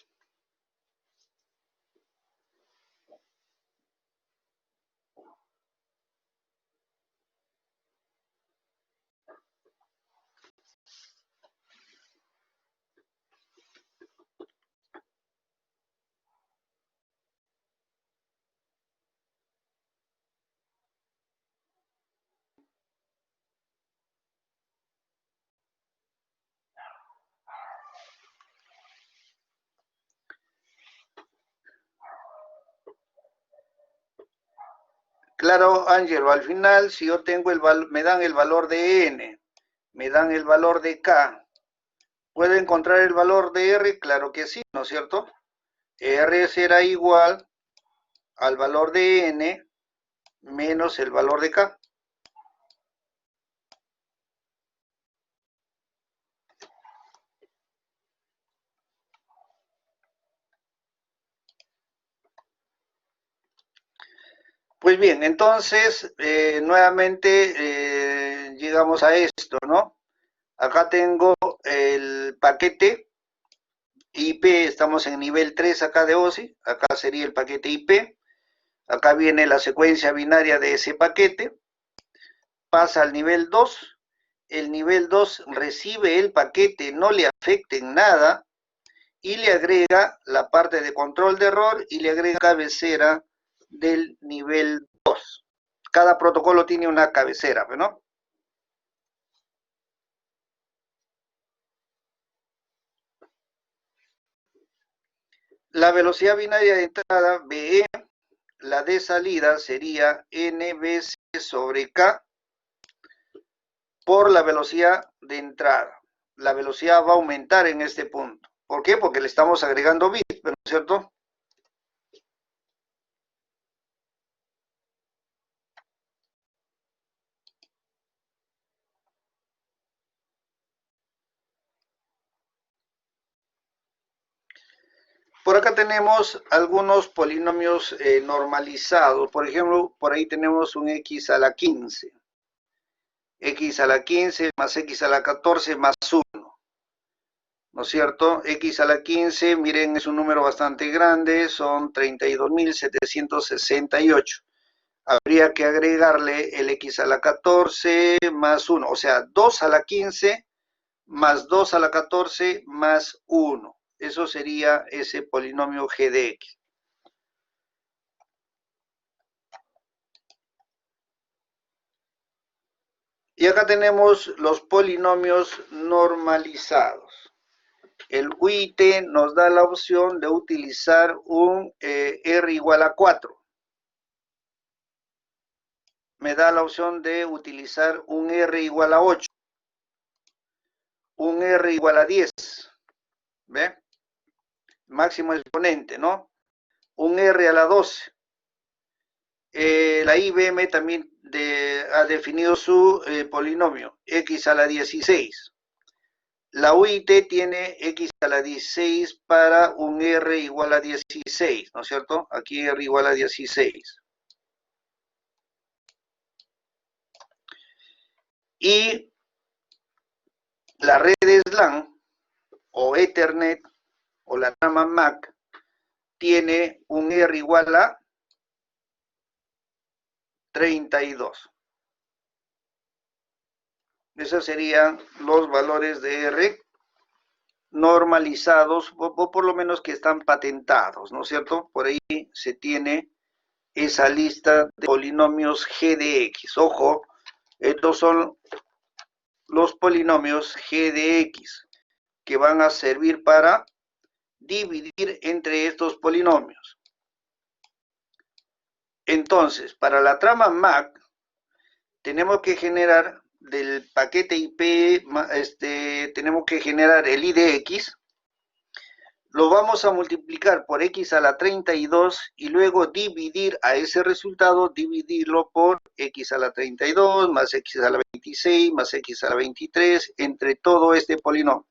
Claro, Ángelo, al final, si yo tengo me dan el valor de N, me dan el valor de K, ¿puedo encontrar el valor de R? Claro que sí, ¿no es cierto? R será igual al valor de N menos el valor de K. Pues bien, entonces, nuevamente llegamos a esto, ¿no? Acá tengo el paquete IP, estamos en nivel 3 acá de OSI, acá sería el paquete IP, acá viene la secuencia binaria de ese paquete, pasa al nivel 2, el nivel 2 recibe el paquete, no le afecta en nada, y le agrega la parte de control de error y le agrega cabecera del nivel 2. Cada protocolo tiene una cabecera, ¿no? La velocidad binaria de entrada, BE, la de salida sería NBC sobre K por la velocidad de entrada. La velocidad va a aumentar en este punto. ¿Por qué? Porque le estamos agregando bits, ¿no es cierto? Por acá tenemos algunos polinomios normalizados. Por ejemplo, por ahí tenemos un x a la 15. X a la 15 más x a la 14 más 1. ¿No es cierto? X a la 15, miren, es un número bastante grande, son 32.768. Habría que agregarle el x a la 14 más 1, o sea, 2 a la 15 más 2 a la 14 más 1. Eso sería ese polinomio g de x. Y acá tenemos los polinomios normalizados. El UIT nos da la opción de utilizar un R igual a 4. Me da la opción de utilizar un R igual a 8. Un R igual a 10. ¿Ve? Máximo exponente, ¿no? Un R a la 12. La IBM también ha definido su polinomio, X a la 16. La UIT tiene X a la 16 para un R igual a 16, ¿no es cierto? Aquí R igual a 16. Y las redes LAN o Ethernet o la rama MAC tiene un R igual a 32. Esos serían los valores de R normalizados, o por lo menos que están patentados, ¿no es cierto? Por ahí se tiene esa lista de polinomios G de X. Ojo, estos son los polinomios G de X que van a servir para dividir entre estos polinomios. Entonces, para la trama MAC, tenemos que generar del paquete IP, tenemos que generar el I de X, lo vamos a multiplicar por X a la 32 y luego dividir a ese resultado, dividirlo por X a la 32 más X a la 26 más X a la 23 entre todo este polinomio.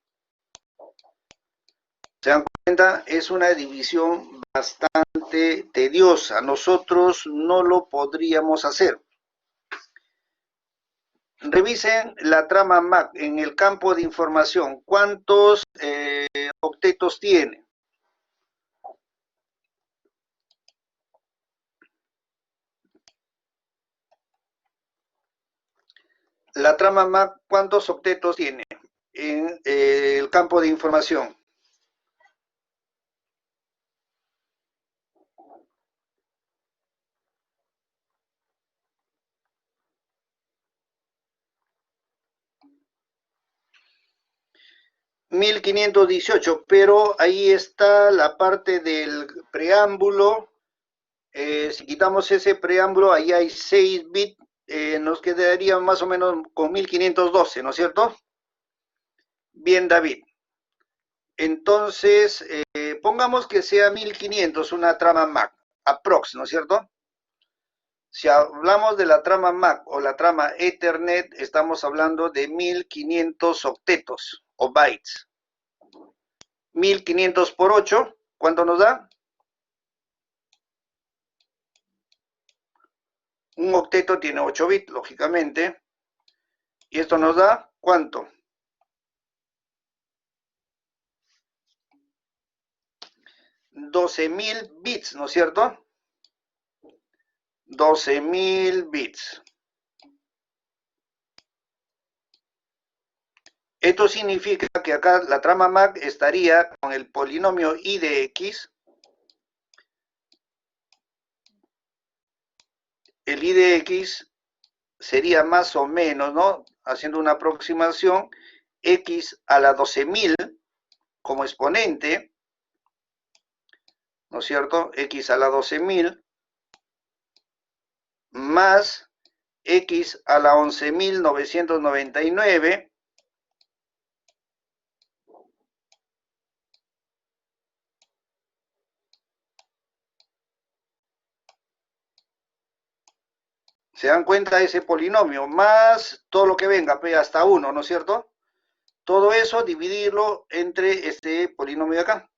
¿Se dan cuenta? Es una división bastante tediosa. Nosotros no lo podríamos hacer. Revisen la trama MAC en el campo de información. ¿Cuántos octetos tiene? La trama MAC, ¿cuántos octetos tiene en el campo de información? ...1518, pero ahí está la parte del preámbulo. Si quitamos ese preámbulo, ahí hay 6 bits, nos quedaría más o menos con 1512, ¿no es cierto? Bien, David. Entonces, pongamos que sea 1500, una trama MAC, aprox, ¿no es cierto? Si hablamos de la trama MAC o la trama Ethernet, estamos hablando de 1500 octetos o bytes. 1500 por 8, ¿cuánto nos da? Un octeto tiene 8 bits, lógicamente. ¿Y esto nos da cuánto? 12.000 bits, ¿no es cierto? 12.000 bits. Esto significa que acá la trama MAC estaría con el polinomio I de X. El I de X sería más o menos, ¿no? Haciendo una aproximación, X a la 12.000 como exponente, ¿no es cierto? X a la 12.000 más X a la 11.999 ¿Se dan cuenta de ese polinomio? Más todo lo que venga, P hasta 1, ¿no es cierto? Todo eso dividirlo entre este polinomio de acá.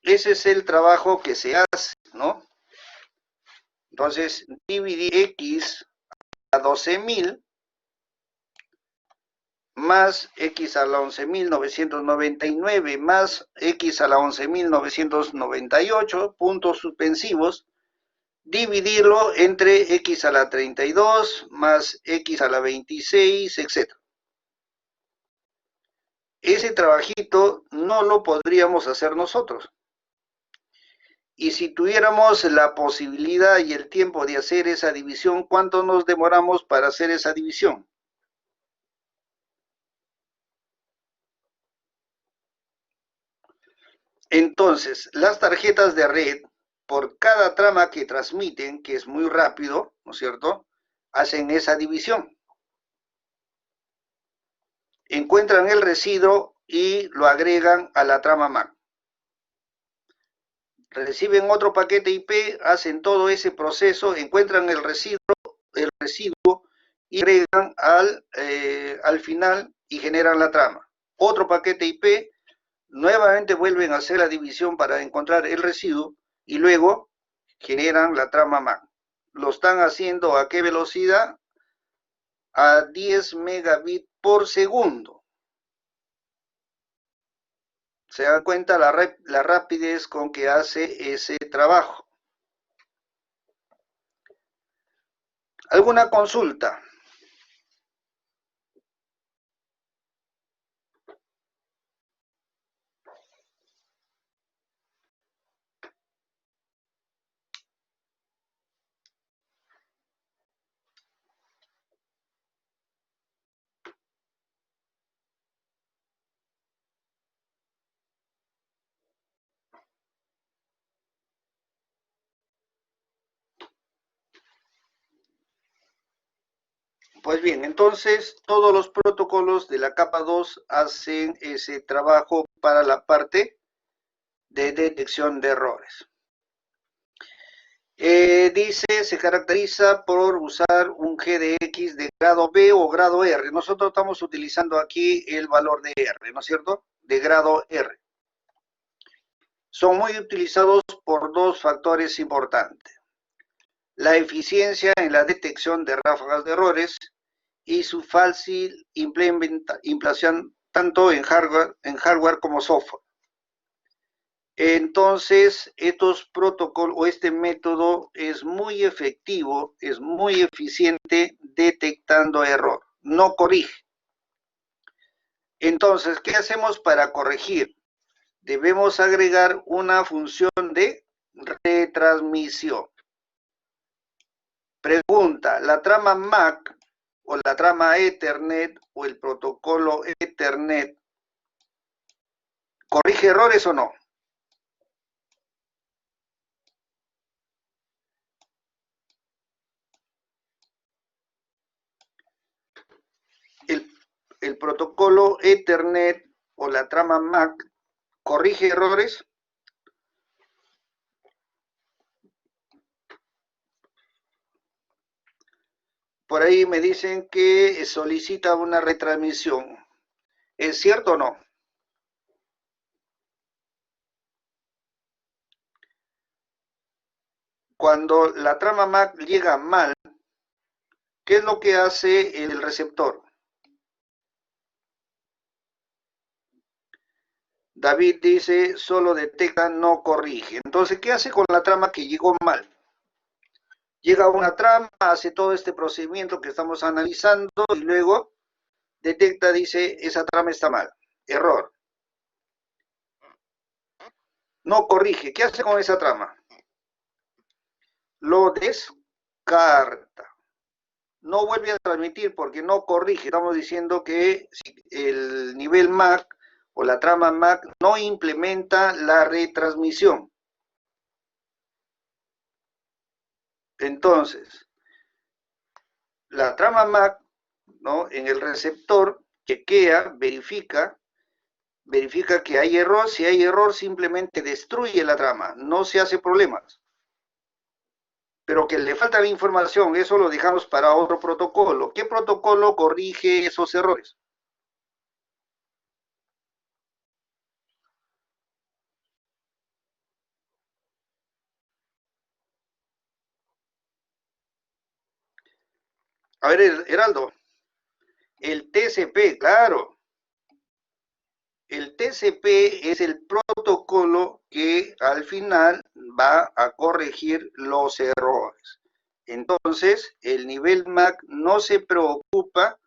Ese es el trabajo que se hace, ¿no? Entonces, dividir X a 12.000 más X a la 11.999 más X a la 11.998, puntos suspensivos, dividirlo entre X a la 32 más X a la 26, etc. Ese trabajito no lo podríamos hacer nosotros. Y si tuviéramos la posibilidad y el tiempo de hacer esa división, ¿cuánto nos demoramos para hacer esa división? Entonces, las tarjetas de red, por cada trama que transmiten, que es muy rápido, ¿no es cierto?, hacen esa división. Encuentran el residuo y lo agregan a la trama MAC. Reciben otro paquete IP, hacen todo ese proceso, encuentran el residuo y agregan al final y generan la trama. Otro paquete IP, nuevamente vuelven a hacer la división para encontrar el residuo y luego generan la trama MAC. Lo están haciendo ¿a qué velocidad? a 10 megabits por segundo. Se dan cuenta la rapidez con que hace ese trabajo. ¿Alguna consulta? Pues bien, entonces todos los protocolos de la capa 2 hacen ese trabajo para la parte de detección de errores. Dice, se caracteriza por usar un GDX de grado B o grado R. Nosotros estamos utilizando aquí el valor de R, ¿no es cierto? De grado R. Son muy utilizados por dos factores importantes. La eficiencia en la detección de ráfagas de errores y su fácil implementación tanto en hardware como software. Entonces, estos protocolos o este método es muy efectivo, es muy eficiente detectando error, no corrige. Entonces, ¿qué hacemos para corregir? Debemos agregar una función de retransmisión. Pregunta, ¿la trama MAC o la trama Ethernet o el protocolo Ethernet corrige errores o no? El protocolo Ethernet o la trama MAC corrige errores. Por ahí me dicen que solicita una retransmisión. ¿Es cierto o no? Cuando la trama MAC llega mal, ¿qué es lo que hace el receptor? David dice, solo detecta, no corrige. Entonces, ¿qué hace con la trama que llegó mal? Llega una trama, hace todo este procedimiento que estamos analizando y luego detecta, dice, esa trama está mal. Error. No corrige. ¿Qué hace con esa trama? Lo descarta. No vuelve a transmitir porque no corrige. Estamos diciendo que el nivel MAC o la trama MAC no implementa la retransmisión. Entonces, la trama MAC, ¿no?, en el receptor chequea, verifica que hay error. Si hay error, simplemente destruye la trama, no se hace problemas. Pero que le falta la información, eso lo dejamos para otro protocolo. ¿Qué protocolo corrige esos errores? A ver, Heraldo. El TCP, claro. El TCP es el protocolo que al final va a corregir los errores. Entonces, el nivel MAC no se preocupa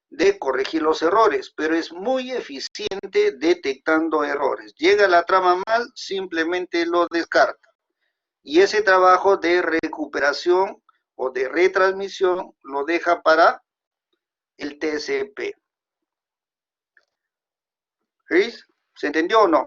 de corregir los errores, pero es muy eficiente detectando errores. Llega la trama mal, simplemente lo descarta. Y ese trabajo de recuperación o de retransmisión lo deja para el TCP. ¿Sí? ¿Se entendió o no?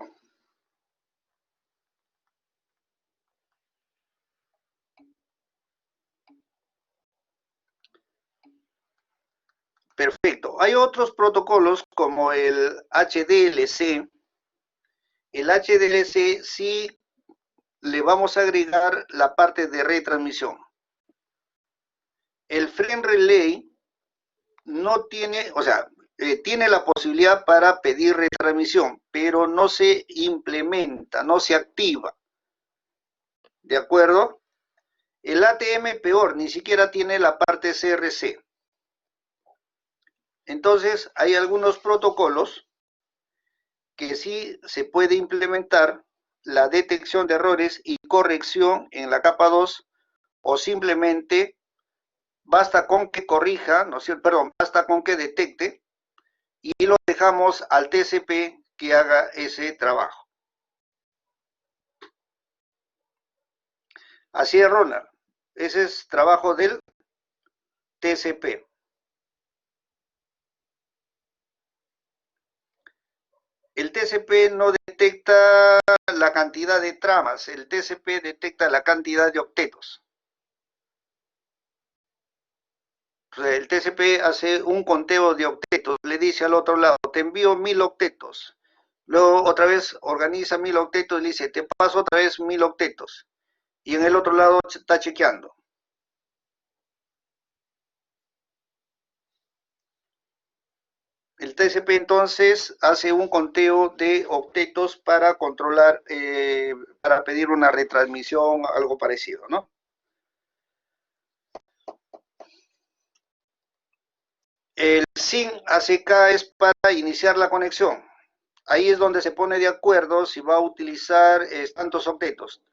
Perfecto. Hay otros protocolos como el HDLC. El HDLC sí le vamos a agregar la parte de retransmisión. El frame relay no tiene, o sea, tiene la posibilidad para pedir retransmisión, pero no se implementa, no se activa. ¿De acuerdo? El ATM peor, ni siquiera tiene la parte CRC. Entonces, hay algunos protocolos que sí se puede implementar la detección de errores y corrección en la capa 2, o simplemente basta con que corrija, ¿no es cierto? Perdón, basta con que detecte y lo dejamos al TCP que haga ese trabajo. Así es, Ronald. Ese es trabajo del TCP. El TCP no detecta la cantidad de tramas, el TCP detecta la cantidad de octetos. O sea, el TCP hace un conteo de octetos, le dice al otro lado, te envío 1000 octetos. Luego otra vez organiza 1000 octetos y le dice, te paso otra vez 1000 octetos. Y en el otro lado está chequeando. El TCP entonces hace un conteo de octetos para controlar, para pedir una retransmisión, algo parecido, ¿no? El SYN ACK es para iniciar la conexión. Ahí es donde se pone de acuerdo si va a utilizar tantos octetos.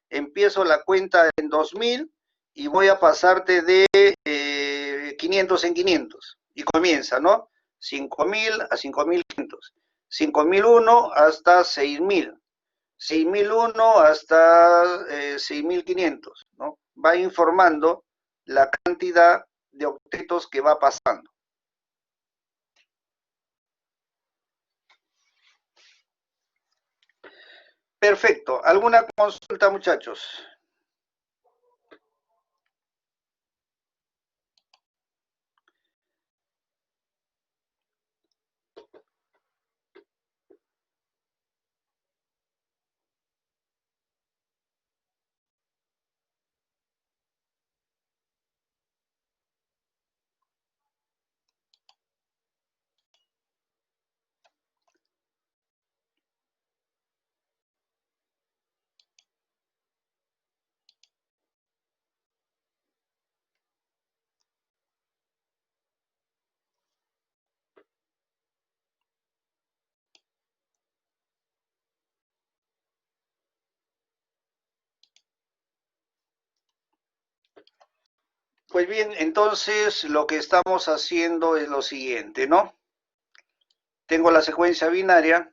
Empiezo la cuenta en 2000 y voy a pasarte de 500 en 500. Y comienza, ¿no? 5000 a 5500. 5001 hasta 6000. 6001 hasta 6500, ¿no? Va informando la cantidad de octetos que va pasando. Perfecto. ¿Alguna consulta, muchachos? Pues bien, entonces lo que estamos haciendo es lo siguiente, ¿no? Tengo la secuencia binaria,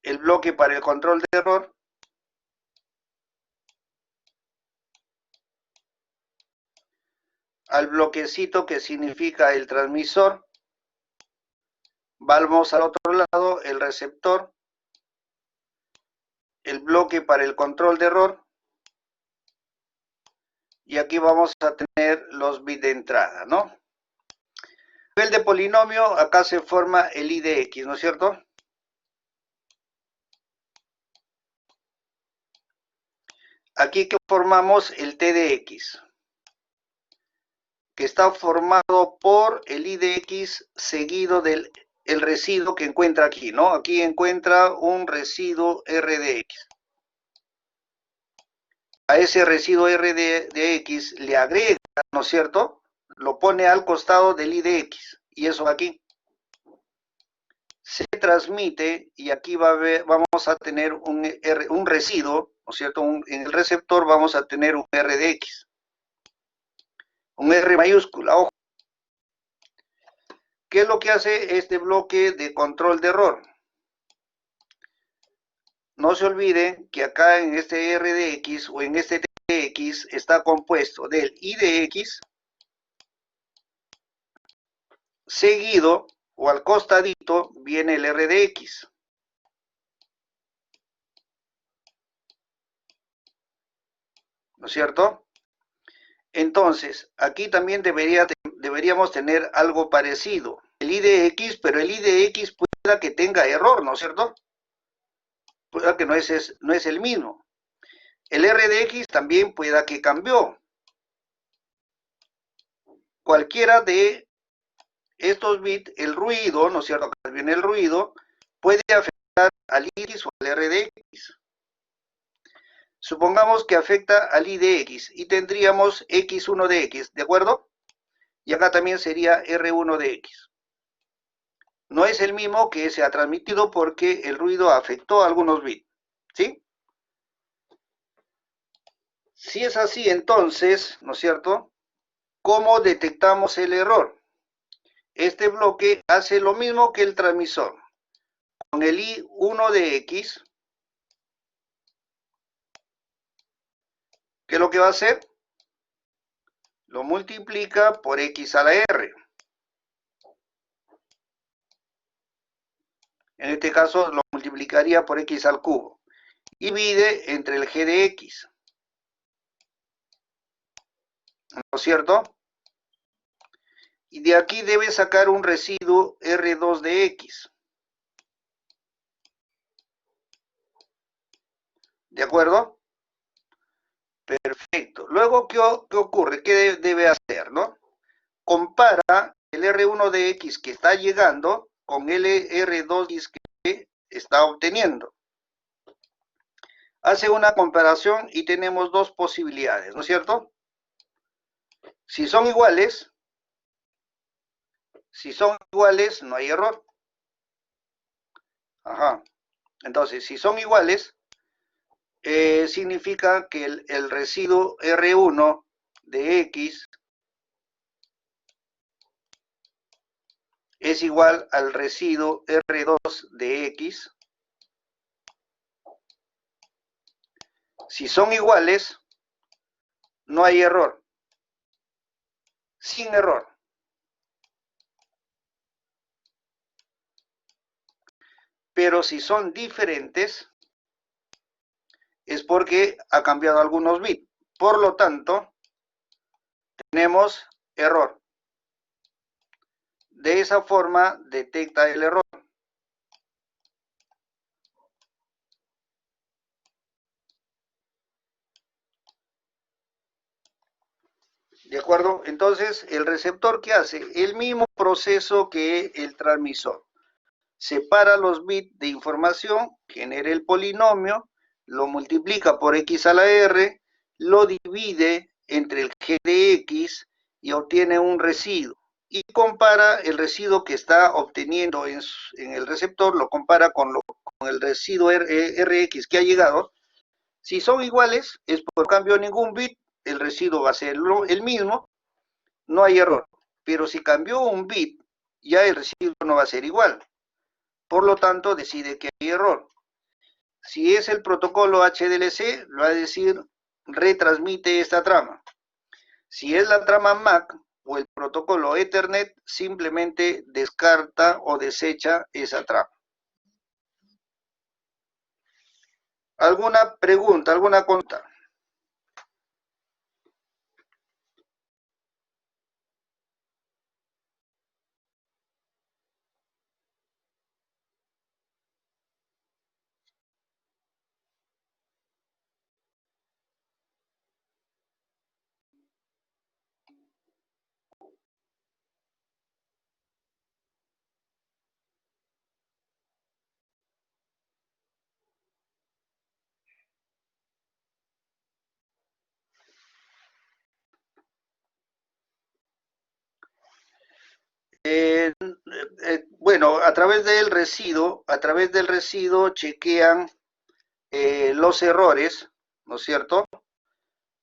el bloque para el control de error, al bloquecito que significa el transmisor, vamos al otro lado, el receptor, el bloque para el control de error, y aquí vamos a tener los bits de entrada, ¿no? A nivel de polinomio, acá se forma el I de X, ¿no es cierto? Aquí que formamos el T de X, que está formado por el I de X seguido del residuo que encuentra aquí, ¿no? Aquí encuentra un residuo R de X. A ese residuo R de X le agrega, ¿no es cierto? Lo pone al costado del I de X, y eso aquí. Se transmite, y aquí vamos a tener un residuo, ¿no es cierto? En el receptor vamos a tener un R de X. Un R mayúscula, ojo. ¿Qué es lo que hace este bloque de control de error? No se olviden que acá en este R de X o en este T de X está compuesto del I de X seguido o al costadito viene el R de X. ¿No es cierto? Entonces, aquí también deberíamos tener algo parecido. El I de X, pero el I de X pueda que tenga error, ¿no es cierto? Pueda que no es el mismo. El R de X también pueda que cambió. Cualquiera de estos bits, el ruido, ¿no es cierto? Acá viene el ruido, puede afectar al X o al R de X. Supongamos que afecta al I de X y tendríamos X1 de X, ¿de acuerdo? y acá también sería R1 de X. No es el mismo que se ha transmitido porque el ruido afectó algunos bits, ¿sí? Si es así, entonces, ¿no es cierto? ¿Cómo detectamos el error? Este bloque hace lo mismo que el transmisor. Con el I1 de X, ¿qué es lo que va a hacer? Lo multiplica por X a la R. En este caso lo multiplicaría por X al cubo. Y divide entre el G de X. ¿No es cierto? Y de aquí debe sacar un residuo R2 de X. ¿De acuerdo? Perfecto. Luego, ¿qué ocurre? ¿Qué debe hacer, no? Compara el R1 de X que está llegando con el R2 que está obteniendo. Hace una comparación y tenemos dos posibilidades, ¿no es cierto? Si son iguales, no hay error. Ajá. Entonces, si son iguales, significa que el residuo R1 de X es igual al residuo R2 de X. Si son iguales, no hay error. Sin error. Pero si son diferentes, es porque ha cambiado algunos bits. Por lo tanto, tenemos error. De esa forma detecta el error. ¿De acuerdo? Entonces, el receptor, ¿qué hace? El mismo proceso que el transmisor. Separa los bits de información, genera el polinomio, lo multiplica por X a la R, lo divide entre el G de X y obtiene un residuo. Y compara el residuo que está obteniendo en el receptor, lo compara con el residuo Rx que ha llegado. Si son iguales, es por cambio ningún bit, el residuo va a ser el mismo, no hay error. Pero si cambió un bit, ya el residuo no va a ser igual. Por lo tanto, decide que hay error. Si es el protocolo HDLC, va a decir retransmite esta trama. Si es la trama MAC o el protocolo Ethernet, simplemente descarta o desecha esa trama. ¿Alguna pregunta, alguna consulta? Bueno, a través del residuo chequean los errores, ¿no es cierto?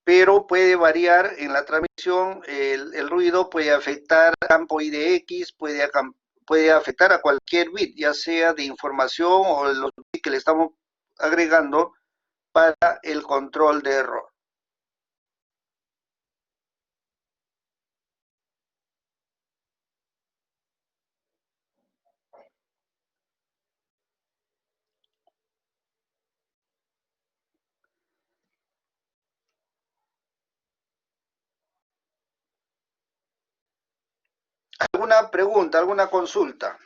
Pero puede variar en la transmisión, el ruido puede afectar campo IDX, puede afectar a cualquier bit, ya sea de información o los bits que le estamos agregando para el control de error. ¿Alguna pregunta, alguna consulta?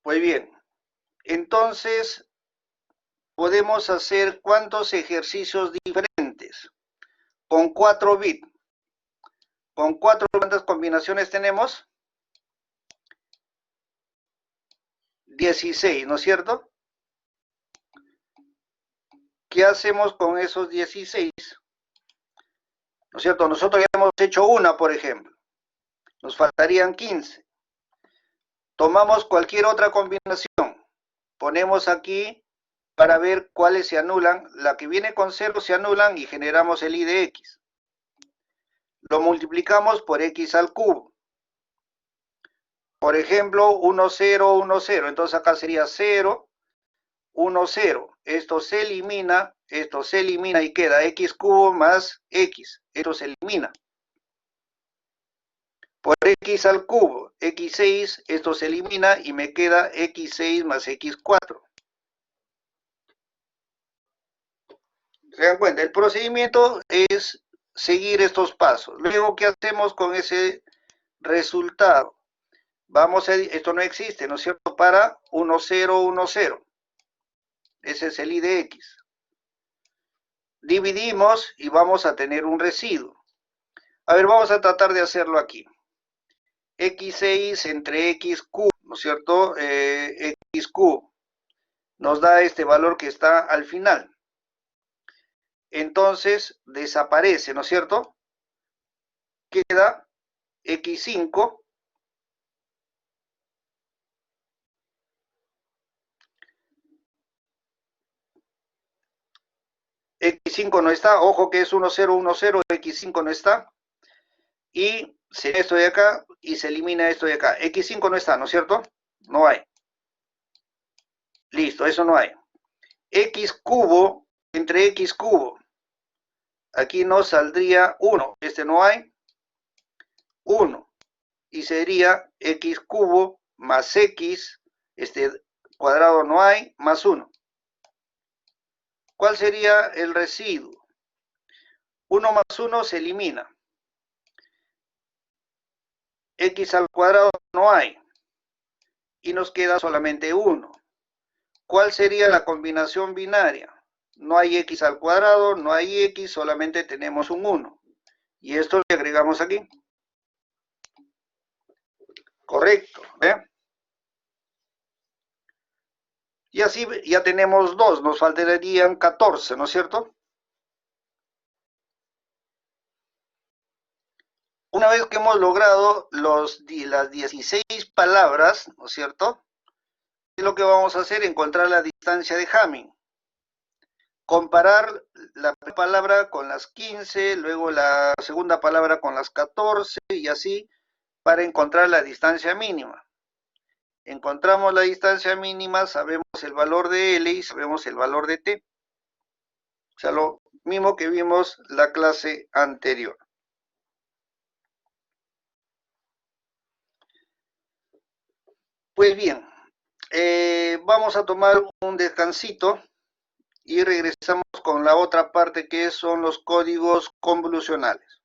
Muy bien. Entonces, podemos hacer ¿cuántos ejercicios diferentes? Con 4 bits. Con 4, ¿cuántas combinaciones tenemos? 16, ¿no es cierto? ¿Qué hacemos con esos 16? ¿No es cierto? Nosotros ya hemos hecho una, por ejemplo. Nos faltarían 15. Tomamos cualquier otra combinación. Ponemos aquí para ver cuáles se anulan. La que viene con 0 se anulan y generamos el i de x. Lo multiplicamos por x al cubo. Por ejemplo, 1, 0, 1, 0. Entonces acá sería 0, 1, 0. Esto se elimina y queda x cubo más x. Esto se elimina. Por x al cubo, x6, esto se elimina y me queda x6 más x4. ¿Se dan cuenta? El procedimiento es seguir estos pasos. Luego, ¿qué hacemos con ese resultado? Esto no existe, ¿no es cierto? Para 1, 0, 1, 0. Ese es el i de x. Dividimos y vamos a tener un residuo. A ver, vamos a tratar de hacerlo aquí. x6 entre x cubo, ¿no es cierto? X cubo nos da este valor que está al final. Entonces desaparece, ¿no es cierto? Queda x5 x5 no está, ojo que es 1, 0, 1, 0, x5 no está. Y esto de acá y se elimina esto de acá. x5 no está, ¿no es cierto? No hay. Listo, eso no hay. X cubo entre x cubo. Aquí nos saldría 1. Este no hay. 1. Y sería x cubo más x. Este cuadrado no hay. Más 1. ¿Cuál sería el residuo? 1 más 1 se elimina. X al cuadrado no hay. Y nos queda solamente 1. ¿Cuál sería la combinación binaria? No hay x al cuadrado, no hay x, solamente tenemos un 1. Y esto le agregamos aquí. Correcto. Y así ya tenemos 2, nos faltarían 14, ¿no es cierto? Una vez que hemos logrado las 16 palabras, ¿no es cierto? ¿Qué es lo que vamos a hacer? Encontrar la distancia de Hamming. Comparar la primera palabra con las 15, luego la segunda palabra con las 14 y así para encontrar la distancia mínima. Encontramos la distancia mínima, sabemos el valor de L y sabemos el valor de T. O sea, lo mismo que vimos la clase anterior. Pues bien, vamos a tomar un descansito y regresamos con la otra parte que son los códigos convolucionales.